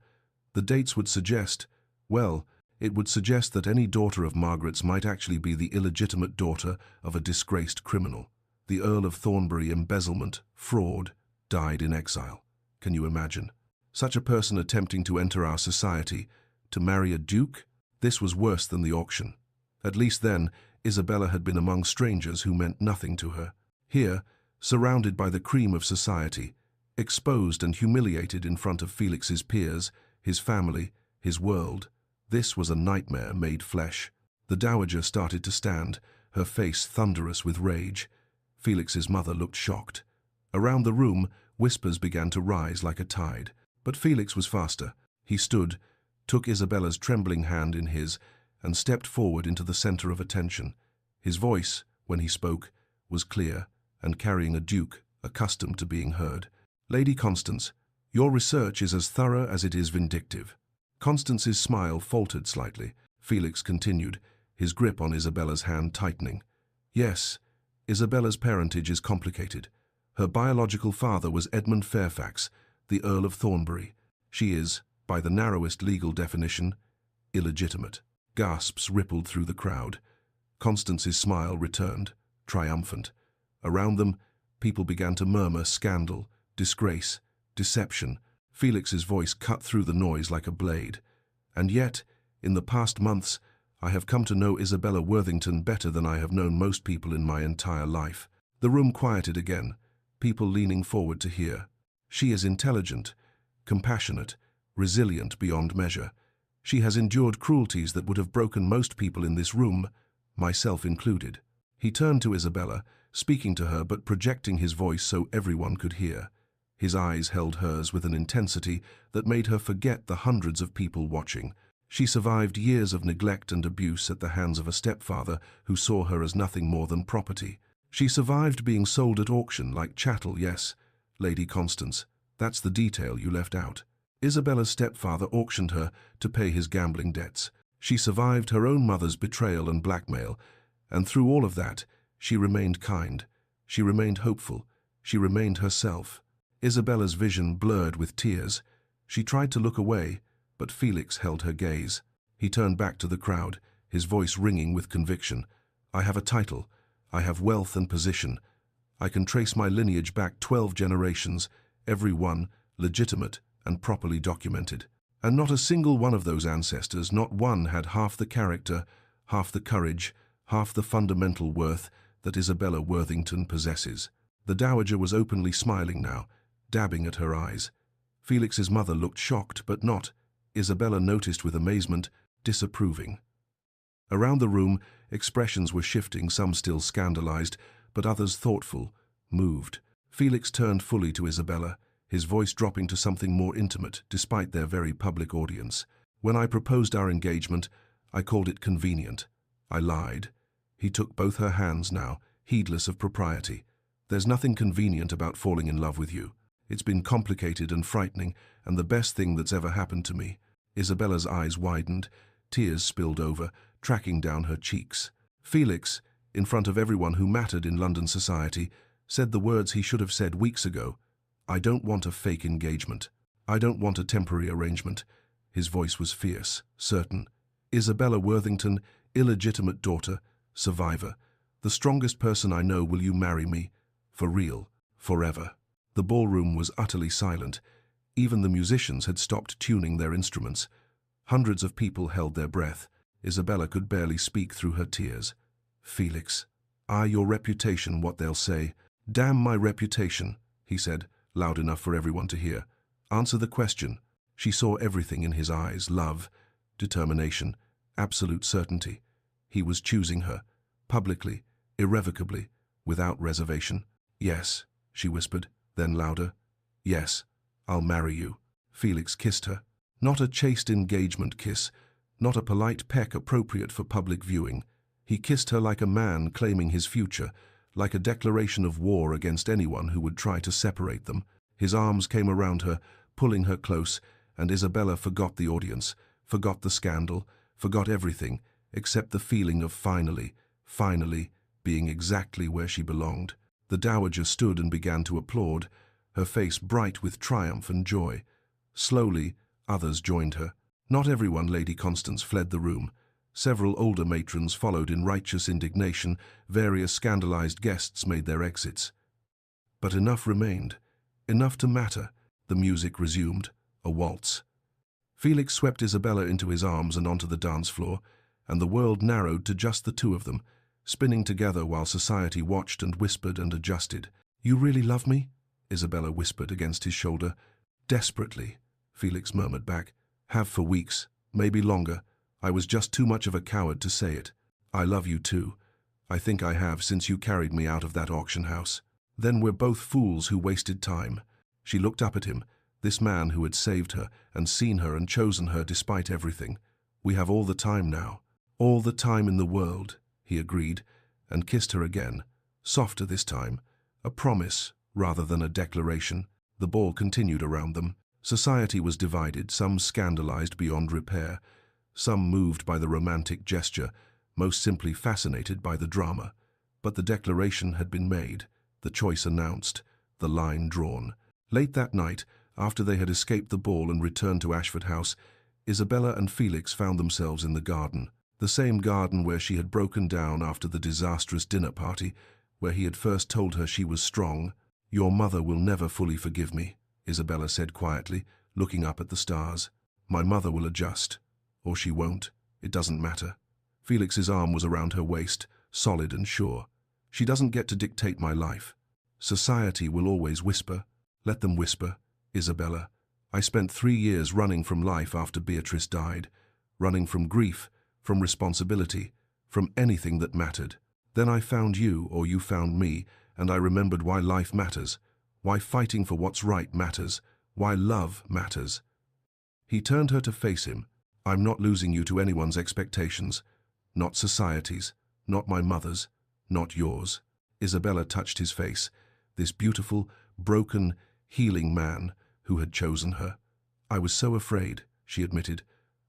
The dates would suggest, well, it would suggest that any daughter of Margaret's might actually be the illegitimate daughter of a disgraced criminal. The Earl of Thornbury, embezzlement, fraud, died in exile. Can you imagine? Such a person attempting to enter our society, to marry a duke? This was worse than the auction. At least then, Isabella had been among strangers who meant nothing to her. Here, surrounded by the cream of society, exposed and humiliated in front of Felix's peers, his family, his world, this was a nightmare made flesh. The dowager started to stand, her face thunderous with rage. Felix's mother looked shocked. Around the room, whispers began to rise like a tide. But Felix was faster. He stood, took Isabella's trembling hand in his, and stepped forward into the center of attention. His voice, when he spoke, was clear and carrying a duke accustomed to being heard. Lady Constance, your research is as thorough as it is vindictive. Constance's smile faltered slightly. Felix continued, his grip on Isabella's hand tightening. Yes, Isabella's parentage is complicated. Her biological father was Edmund Fairfax, the Earl of Thornbury. She is, by the narrowest legal definition, illegitimate. Gasps rippled through the crowd. Constance's smile returned, triumphant. Around them, people began to murmur scandal, disgrace, deception. Felix's voice cut through the noise like a blade. And yet, in the past months, I have come to know Isabella Worthington better than I have known most people in my entire life. The room quieted again, people leaning forward to hear. She is intelligent, compassionate, resilient beyond measure. She has endured cruelties that would have broken most people in this room, myself included. He turned to Isabella, speaking to her but projecting his voice so everyone could hear. His eyes held hers with an intensity that made her forget the hundreds of people watching. She survived years of neglect and abuse at the hands of a stepfather who saw her as nothing more than property. She survived being sold at auction like chattel, yes, Lady Constance, that's the detail you left out. Isabella's stepfather auctioned her to pay his gambling debts. She survived her own mother's betrayal and blackmail, and through all of that, she remained kind. She remained hopeful. She remained herself. Isabella's vision blurred with tears. She tried to look away, but Felix held her gaze. He turned back to the crowd, his voice ringing with conviction. I have a title. I have wealth and position. I can trace my lineage back 12 generations, every one legitimate and properly documented. And not a single one of those ancestors, not one had half the character, half the courage, half the fundamental worth that Isabella Worthington possesses. The dowager was openly smiling now, dabbing at her eyes. Felix's mother looked shocked, but not, Isabella noticed with amazement, disapproving. Around the room, expressions were shifting, some still scandalized, but others thoughtful, moved. Felix turned fully to Isabella, his voice dropping to something more intimate, despite their very public audience. When I proposed our engagement, I called it convenient. I lied. He took both her hands now, heedless of propriety. There's nothing convenient about falling in love with you. It's been complicated and frightening, and the best thing that's ever happened to me. Isabella's eyes widened, tears spilled over, tracking down her cheeks. Felix, in front of everyone who mattered in London society, said the words he should have said weeks ago. I don't want a fake engagement. I don't want a temporary arrangement. His voice was fierce, certain. Isabella Worthington, illegitimate daughter, survivor. The strongest person I know, will you marry me? For real, forever. The ballroom was utterly silent. Even the musicians had stopped tuning their instruments. Hundreds of people held their breath. Isabella could barely speak through her tears. Felix, your reputation, what they'll say. Damn my reputation, he said, loud enough for everyone to hear. Answer the question. She saw everything in his eyes, love, determination, absolute certainty. He was choosing her, publicly, irrevocably, without reservation. "Yes," she whispered, then louder. "Yes, I'll marry you." Felix kissed her. Not a chaste engagement kiss, not a polite peck appropriate for public viewing. He kissed her like a man claiming his future, like a declaration of war against anyone who would try to separate them. His arms came around her, pulling her close, and Isabella forgot the audience, forgot the scandal, forgot everything, except the feeling of finally being exactly where she belonged. The dowager stood and began to applaud, her face bright with triumph and joy. Slowly, others joined her. Not everyone, Lady Constance fled the room. Several older matrons followed in righteous indignation, various scandalized guests made their exits. But enough remained, enough to matter. The music resumed, a waltz. Felix swept Isabella into his arms and onto the dance floor, and the world narrowed to just the two of them, spinning together while society watched and whispered and adjusted. "You really love me?" Isabella whispered against his shoulder. "Desperately," Felix murmured back. "Have for weeks, maybe longer. I was just too much of a coward to say it. I love you too. I think I have since you carried me out of that auction house. Then we're both fools who wasted time." She looked up at him, this man who had saved her and seen her and chosen her despite everything. "We have all the time now. All the time in the world," he agreed, and kissed her again, softer this time, a promise rather than a declaration. The ball continued around them. Society was divided, some scandalized beyond repair, some moved by the romantic gesture, most simply fascinated by the drama. But the declaration had been made, the choice announced, the line drawn. Late that night, after they had escaped the ball and returned to Ashford House, Isabella and Felix found themselves in the garden. The same garden where she had broken down after the disastrous dinner party, where he had first told her she was strong. "Your mother will never fully forgive me," Isabella said quietly, looking up at the stars. "My mother will adjust. Or she won't. It doesn't matter." Felix's arm was around her waist, solid and sure. "She doesn't get to dictate my life. Society will always whisper. Let them whisper, Isabella. I spent 3 years running from life after Beatrice died, running from grief, from responsibility, from anything that mattered. Then I found you, or you found me, and I remembered why life matters, why fighting for what's right matters, why love matters." He turned her to face him. "I'm not losing you to anyone's expectations, not society's, not my mother's, not yours." Isabella touched his face, this beautiful, broken, healing man who had chosen her. "I was so afraid," she admitted,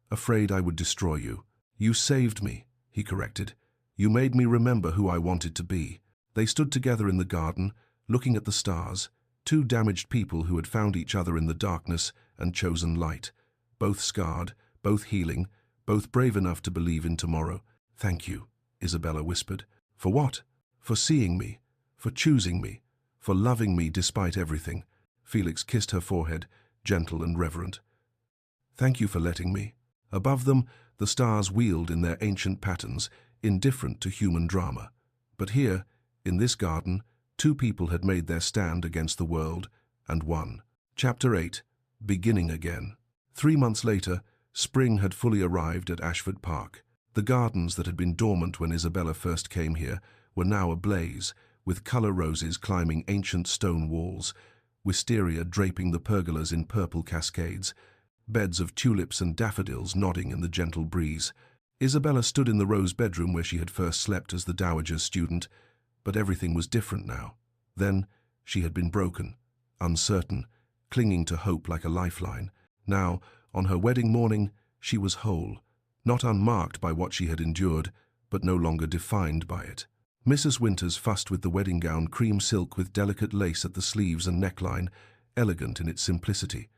"afraid I would destroy you." "You saved me," he corrected. "You made me remember who I wanted to be." They stood together in the garden, looking at the stars, two damaged people who had found each other in the darkness and chosen light, both scarred, both healing, both brave enough to believe in tomorrow. "Thank you," Isabella whispered. "For what?" "For seeing me, for choosing me, for loving me despite everything." Felix kissed her forehead, gentle and reverent. "Thank you for letting me." Above them, the stars wheeled in their ancient patterns, indifferent to human drama. But here, in this garden, two people had made their stand against the world, and won. Chapter 8. Beginning Again. 3 months later, spring had fully arrived at Ashford Park. The gardens that had been dormant when Isabella first came here were now ablaze, with colour roses climbing ancient stone walls, wisteria draping the pergolas in purple cascades, beds of tulips and daffodils nodding in the gentle breeze. Isabella stood in the rose bedroom where she had first slept as the dowager's student, but everything was different now. Then she had been broken, uncertain, clinging to hope like a lifeline. Now, on her wedding morning, she was whole, not unmarked by what she had endured, but no longer defined by it. Mrs. Winters fussed with the wedding gown, cream silk with delicate lace at the sleeves and neckline, elegant in its simplicity.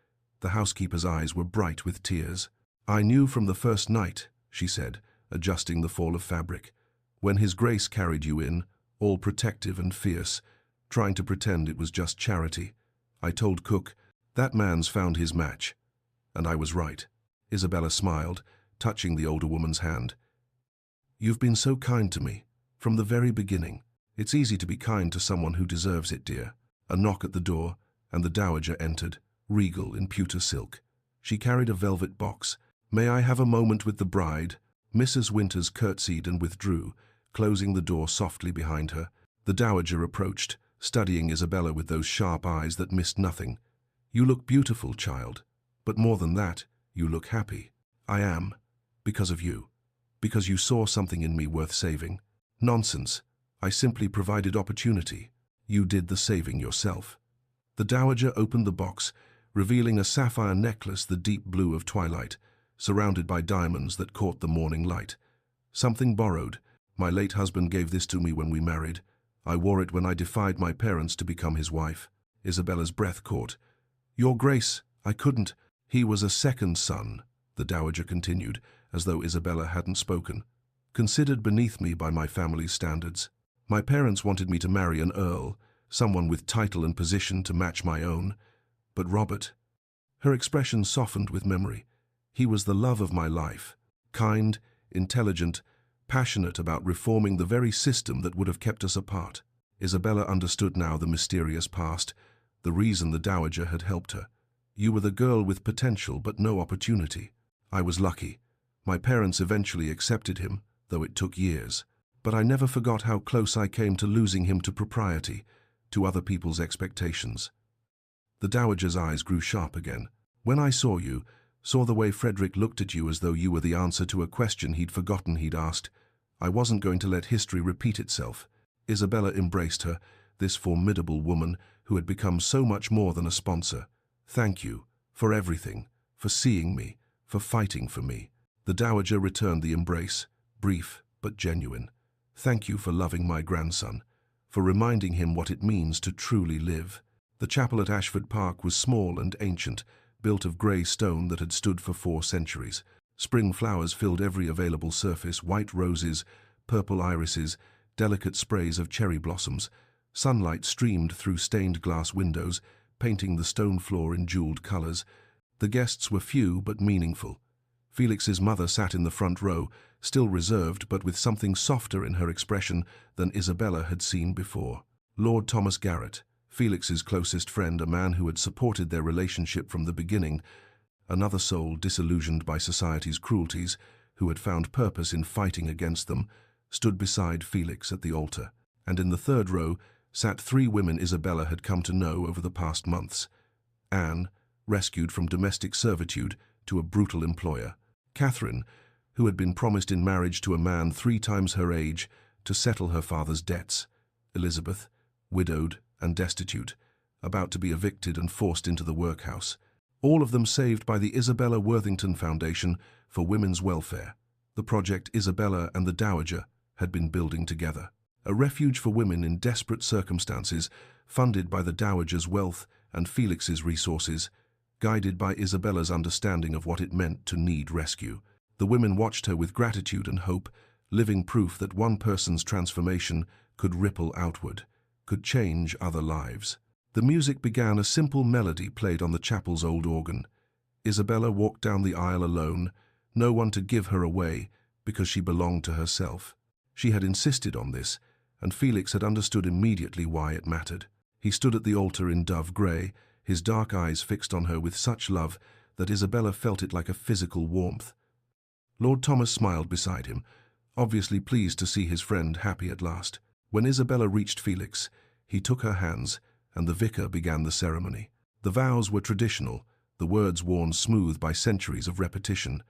The housekeeper's eyes were bright with tears. "I knew from the first night," she said, adjusting the fall of fabric, "when His Grace carried you in, all protective and fierce, trying to pretend it was just charity. I told Cook, that man's found his match. And I was right." Isabella smiled, touching the older woman's hand. "You've been so kind to me, from the very beginning. It's easy to be kind to someone who deserves it, dear." A knock at the door, and the dowager entered, regal in pewter silk. She carried a velvet box. "May I have a moment with the bride?" Mrs. Winters curtsied and withdrew, closing the door softly behind her. The dowager approached, studying Isabella with those sharp eyes that missed nothing. "You look beautiful, child. But more than that, you look happy." "I am. Because of you. Because you saw something in me worth saving." "Nonsense. I simply provided opportunity. You did the saving yourself." The dowager opened the box, revealing a sapphire necklace the deep blue of twilight, surrounded by diamonds that caught the morning light. "Something borrowed. My late husband gave this to me when we married. I wore it when I defied my parents to become his wife." Isabella's breath caught. "Your Grace, I couldn't." "He was a second son," the dowager continued, as though Isabella hadn't spoken. "Considered beneath me by my family's standards. My parents wanted me to marry an earl, someone with title and position to match my own. But Robert—" her expression softened with memory. "He was the love of my life. Kind, intelligent, passionate about reforming the very system that would have kept us apart." Isabella understood now the mysterious past, the reason the dowager had helped her. "You were the girl with potential but no opportunity. I was lucky. My parents eventually accepted him, though it took years. But I never forgot how close I came to losing him to propriety, to other people's expectations." The dowager's eyes grew sharp again. "When I saw you, saw the way Frederick looked at you as though you were the answer to a question he'd forgotten he'd asked, I wasn't going to let history repeat itself." Isabella embraced her, this formidable woman who had become so much more than a sponsor. "Thank you for everything, for seeing me, for fighting for me." The dowager returned the embrace, brief but genuine. "Thank you for loving my grandson, for reminding him what it means to truly live." The chapel at Ashford Park was small and ancient, built of grey stone that had stood for 4 centuries. Spring flowers filled every available surface, white roses, purple irises, delicate sprays of cherry blossoms. Sunlight streamed through stained glass windows, painting the stone floor in jeweled colors. The guests were few but meaningful. Felix's mother sat in the front row, still reserved but with something softer in her expression than Isabella had seen before. Lord Thomas Garrett, Felix's closest friend, a man who had supported their relationship from the beginning, another soul disillusioned by society's cruelties, who had found purpose in fighting against them, stood beside Felix at the altar. And in the third row sat 3 women Isabella had come to know over the past months. Anne, rescued from domestic servitude to a brutal employer. Catherine, who had been promised in marriage to a man 3 times her age to settle her father's debts. Elizabeth, widowed and destitute, about to be evicted and forced into the workhouse. All of them saved by the Isabella Worthington Foundation for Women's Welfare, the project Isabella and the dowager had been building together. A refuge for women in desperate circumstances, funded by the dowager's wealth and Felix's resources, guided by Isabella's understanding of what it meant to need rescue. The women watched her with gratitude and hope, living proof that one person's transformation could ripple outward, could change other lives. The music began. A simple melody played on the chapel's old organ. Isabella walked down the aisle alone, no one to give her away, because she belonged to herself. She had insisted on this, and Felix had understood immediately why it mattered. He stood at the altar in dove grey, his dark eyes fixed on her with such love that Isabella felt it like a physical warmth. Lord Thomas smiled beside him, obviously pleased to see his friend happy at last. When Isabella reached Felix, he took her hands, and the vicar began the ceremony. The vows were traditional, the words worn smooth by centuries of repetition.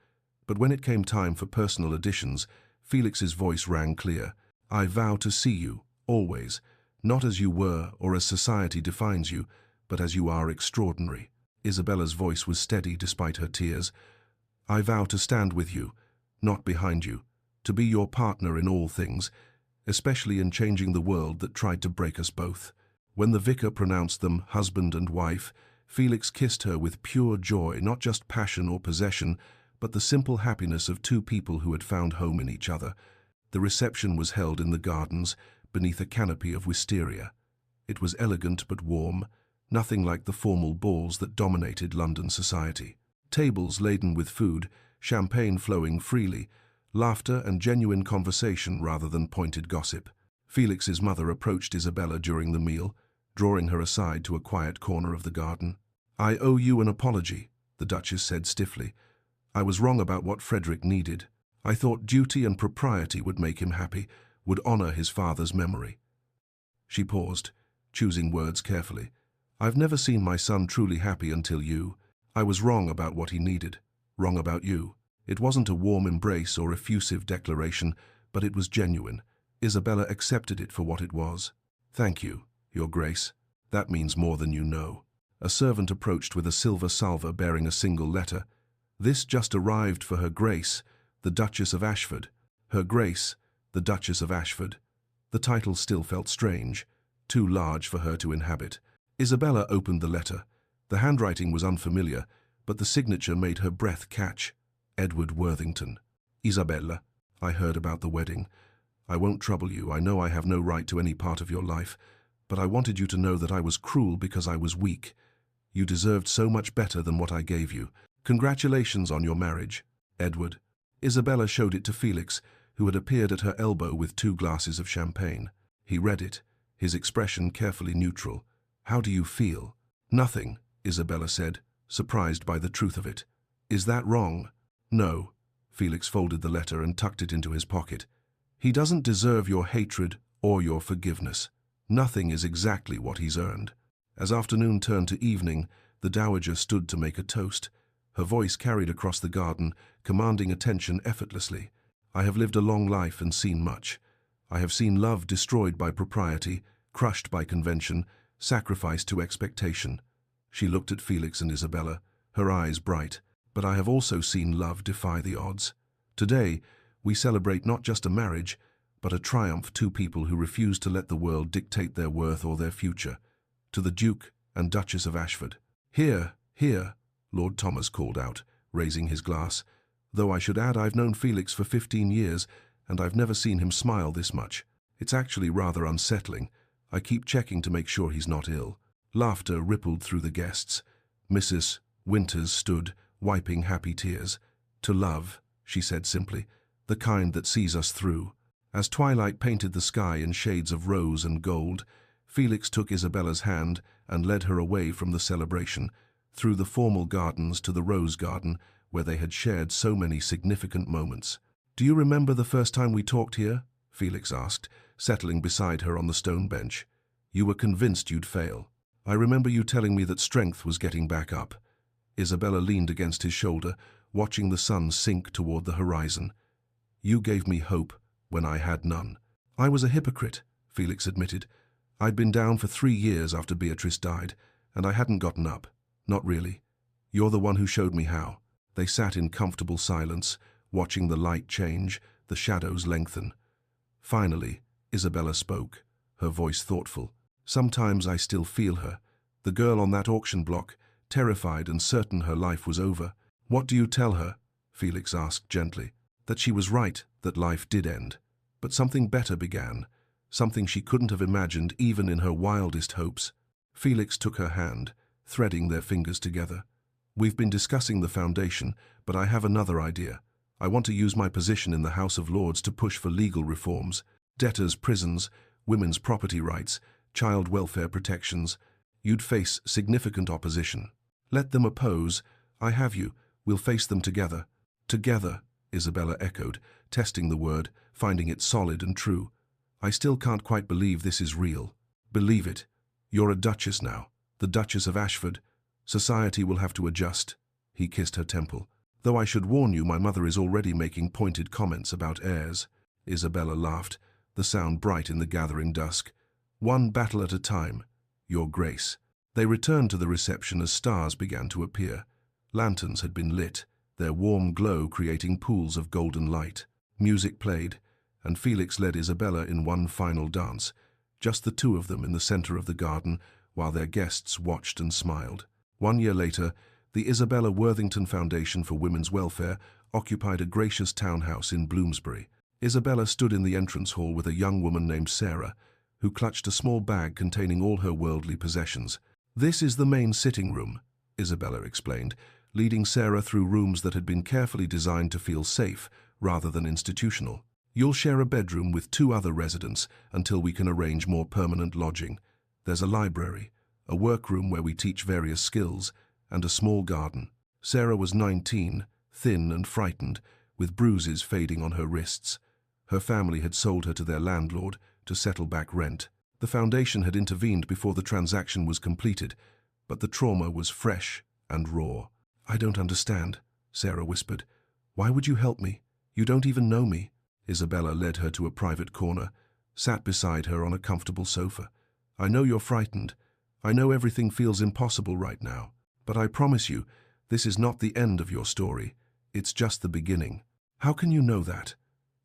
But when it came time for personal additions, Felix's voice rang clear. "I vow to see you, always, not as you were or as society defines you, but as you are extraordinary." Isabella's voice was steady despite her tears. "I vow to stand with you, not behind you, to be your partner in all things, especially in changing the world that tried to break us both." When the vicar pronounced them husband and wife, Felix kissed her with pure joy, not just passion or possession, but the simple happiness of 2 people who had found home in each other. The reception was held in the gardens, beneath a canopy of wisteria. It was elegant but warm, nothing like the formal balls that dominated London society. Tables laden with food, champagne flowing freely, laughter and genuine conversation rather than pointed gossip. Felix's mother approached Isabella during the meal, drawing her aside to a quiet corner of the garden. "I owe you an apology," the Duchess said stiffly. "I was wrong about what Frederick needed. I thought duty and propriety would make him happy, would honor his father's memory. She paused, choosing words carefully. I've never seen my son truly happy until you. I was wrong about what he needed, wrong about you. It wasn't a warm embrace or effusive declaration, but it was genuine. Isabella accepted it for what it was. Thank you, Your Grace. That means more than you know. A servant approached with a silver salver bearing a single letter. This just arrived for Her Grace, the Duchess of Ashford. Her Grace, the Duchess of Ashford. The title still felt strange, too large for her to inhabit. Isabella opened the letter. The handwriting was unfamiliar, but the signature made her breath catch. Edward Worthington. Isabella, I heard about the wedding. I won't trouble you. I know I have no right to any part of your life, but I wanted you to know that I was cruel because I was weak. You deserved so much better than what I gave you. Congratulations on your marriage, Edward. Isabella showed it to Felix, who had appeared at her elbow with 2 glasses of champagne. He read it, his expression carefully neutral. How do you feel? Nothing, Isabella said, surprised by the truth of it. Is that wrong? No. Felix folded the letter and tucked it into his pocket. He doesn't deserve your hatred or your forgiveness. Nothing is exactly what he's earned. As afternoon turned to evening, the dowager stood to make a toast. Her voice carried across the garden, commanding attention effortlessly. I have lived a long life and seen much. I have seen love destroyed by propriety, crushed by convention, sacrificed to expectation. She looked at Felix and Isabella, her eyes bright. But I have also seen love defy the odds. Today, we celebrate not just a marriage, but a triumph. 2 people who refuse to let the world dictate their worth or their future. To the Duke and Duchess of Ashford. Here, here, Lord Thomas called out, raising his glass. Though I should add I've known Felix for 15 years, and I've never seen him smile this much. It's actually rather unsettling. I keep checking to make sure he's not ill. Laughter rippled through the guests. Mrs. Winters stood, wiping happy tears. To love, she said simply, the kind that sees us through. As twilight painted the sky in shades of rose and gold, Felix took Isabella's hand and led her away from the celebration, through the formal gardens to the rose garden, where they had shared so many significant moments. Do you remember the first time we talked here? Felix asked, settling beside her on the stone bench. You were convinced you'd fail. I remember you telling me that strength was getting back up. Isabella leaned against his shoulder, watching the sun sink toward the horizon. You gave me hope when I had none. I was a hypocrite, Felix admitted. I'd been down for 3 years after Beatrice died, and I hadn't gotten up. Not really. You're the one who showed me how. They sat in comfortable silence, watching the light change, the shadows lengthen. Finally, Isabella spoke, her voice thoughtful. Sometimes I still feel her. The girl on that auction block, terrified and certain her life was over. What do you tell her? Felix asked gently. That she was right, that life did end. But something better began, something she couldn't have imagined even in her wildest hopes. Felix took her hand, threading their fingers together. We've been discussing the foundation, but I have another idea. I want to use my position in the House of Lords to push for legal reforms, debtors' prisons, women's property rights, child welfare protections. You'd face significant opposition. Let them oppose. I have you. We'll face them together. Together, Isabella echoed, testing the word, finding it solid and true. I still can't quite believe this is real. Believe it. You're a duchess now, the Duchess of Ashford. Society will have to adjust. He kissed her temple. Though I should warn you, my mother is already making pointed comments about heirs. Isabella laughed, the sound bright in the gathering dusk. One battle at a time, Your Grace. They returned to the reception as stars began to appear. Lanterns had been lit, their warm glow creating pools of golden light. Music played, and Felix led Isabella in one final dance, just the 2 of them in the center of the garden, while their guests watched and smiled. 1 year later, the Isabella Worthington Foundation for Women's Welfare occupied a gracious townhouse in Bloomsbury. Isabella stood in the entrance hall with a young woman named Sarah, who clutched a small bag containing all her worldly possessions. This is the main sitting room, Isabella explained, leading Sarah through rooms that had been carefully designed to feel safe rather than institutional. You'll share a bedroom with 2 other residents until we can arrange more permanent lodging. There's a library, a workroom where we teach various skills, and a small garden. Sarah was 19, thin and frightened, with bruises fading on her wrists. Her family had sold her to their landlord to settle back rent. The foundation had intervened before the transaction was completed, but the trauma was fresh and raw. "I don't understand," Sarah whispered. "Why would you help me? You don't even know me." Isabella led her to a private corner, sat beside her on a comfortable sofa. "I know you're frightened. I know everything feels impossible right now. But I promise you, this is not the end of your story. It's just the beginning." "How can you know that?"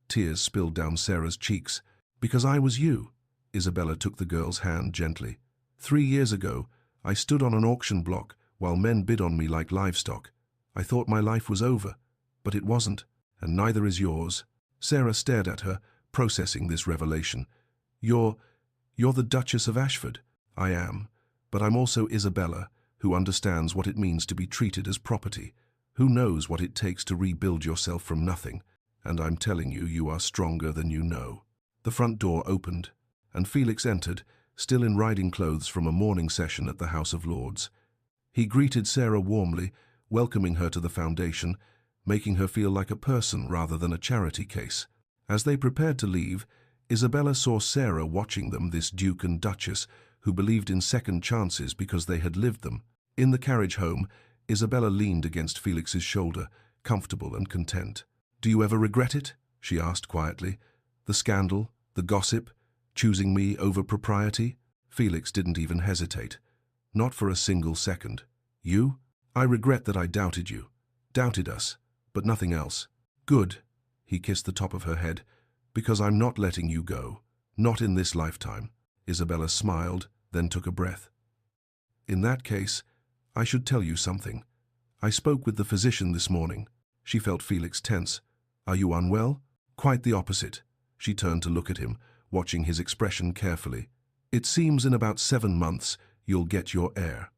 Tears spilled down Sarah's cheeks. "Because I was you." Isabella took the girl's hand gently. 3 years ago, I stood on an auction block while men bid on me like livestock. I thought my life was over, but it wasn't, and neither is yours." Sarah stared at her, processing this revelation. You're the Duchess of Ashford." "I am, but I'm also Isabella, who understands what it means to be treated as property, who knows what it takes to rebuild yourself from nothing, and I'm telling you, you are stronger than you know." The front door opened, and Felix entered, still in riding clothes from a morning session at the House of Lords. He greeted Sarah warmly, welcoming her to the foundation, making her feel like a person rather than a charity case. As they prepared to leave, Isabella saw Sarah watching them, this Duke and Duchess, who believed in second chances because they had lived them. In the carriage home, Isabella leaned against Felix's shoulder, comfortable and content. "Do you ever regret it?" she asked quietly. "The scandal, the gossip, choosing me over propriety?" Felix didn't even hesitate. Not for a single second. "You? I regret that I doubted you. Doubted us, but nothing else." "Good." He kissed the top of her head. "Because I'm not letting you go. Not in this lifetime." Isabella smiled, then took a breath. "In that case, I should tell you something. I spoke with the physician this morning." She felt Felix tense. "Are you unwell?" "Quite the opposite." She turned to look at him, watching his expression carefully. "It seems in about 7 months you'll get your heir,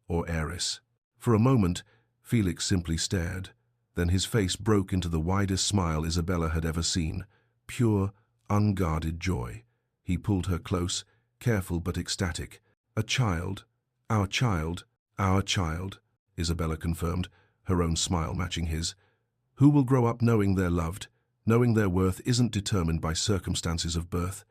or heiress." For a moment, Felix simply stared. Then his face broke into the widest smile Isabella had ever seen. Pure, unguarded joy. He pulled her close, careful but ecstatic. "A child, our child, our child," Isabella confirmed, her own smile matching his. "Who will grow up knowing they're loved, knowing their worth isn't determined by circumstances of birth,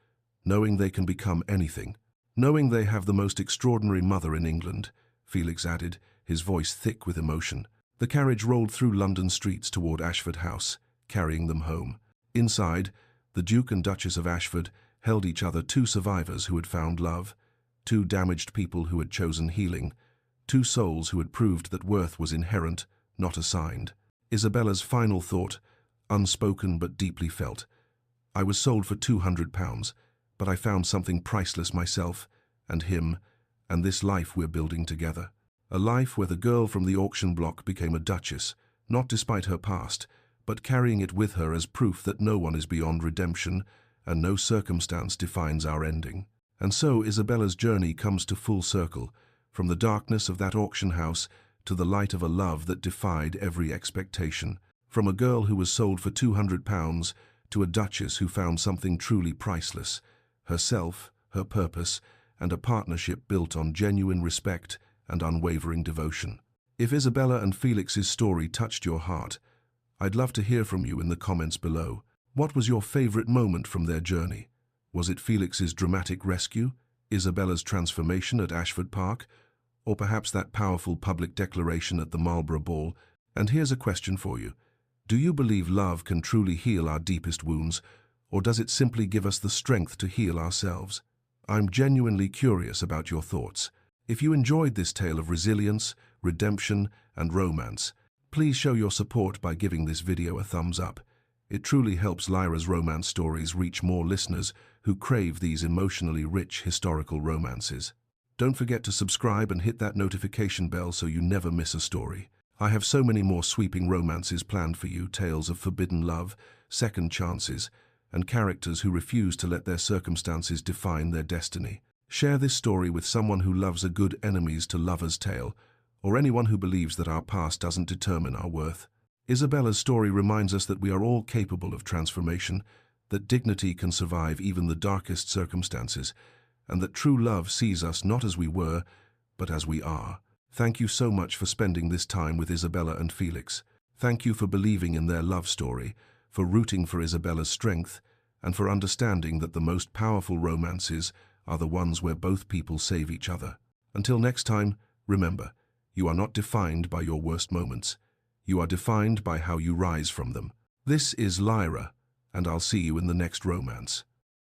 knowing they can become anything, knowing they have the most extraordinary mother in England," Felix added, his voice thick with emotion. The carriage rolled through London streets toward Ashford House, carrying them home. Inside, the Duke and Duchess of Ashford held each other, 2 survivors who had found love, 2 damaged people who had chosen healing, 2 souls who had proved that worth was inherent, not assigned. Isabella's final thought, unspoken but deeply felt. "I was sold for £200, but I found something priceless myself, and him, and this life we're building together. A life where the girl from the auction block became a duchess, not despite her past, but carrying it with her as proof that no one is beyond redemption, and no circumstance defines our ending." And so Isabella's journey comes to full circle, from the darkness of that auction house to the light of a love that defied every expectation. From a girl who was sold for £200 to a duchess who found something truly priceless, herself, her purpose, and a partnership built on genuine respect and unwavering devotion. If Isabella and Felix's story touched your heart, I'd love to hear from you in the comments below. What was your favorite moment from their journey? Was it Felix's dramatic rescue, Isabella's transformation at Ashford Park, or perhaps that powerful public declaration at the Marlborough Ball? And here's a question for you. Do you believe love can truly heal our deepest wounds, or does it simply give us the strength to heal ourselves? I'm genuinely curious about your thoughts. If you enjoyed this tale of resilience, redemption, and romance, please show your support by giving this video a thumbs up. It truly helps Lyra's romance stories reach more listeners who crave these emotionally rich historical romances. Don't forget to subscribe and hit that notification bell so you never miss a story. I have so many more sweeping romances planned for you, tales of forbidden love, second chances, and characters who refuse to let their circumstances define their destiny. Share this story with someone who loves a good enemies to lovers tale, or anyone who believes that our past doesn't determine our worth. Isabella's story reminds us that we are all capable of transformation, that dignity can survive even the darkest circumstances, and that true love sees us not as we were, but as we are. Thank you so much for spending this time with Isabella and Felix. Thank you for believing in their love story, for rooting for Isabella's strength, and for understanding that the most powerful romances are the ones where both people save each other. Until next time, remember, you are not defined by your worst moments. You are defined by how you rise from them. This is Lyra, and I'll see you in the next romance.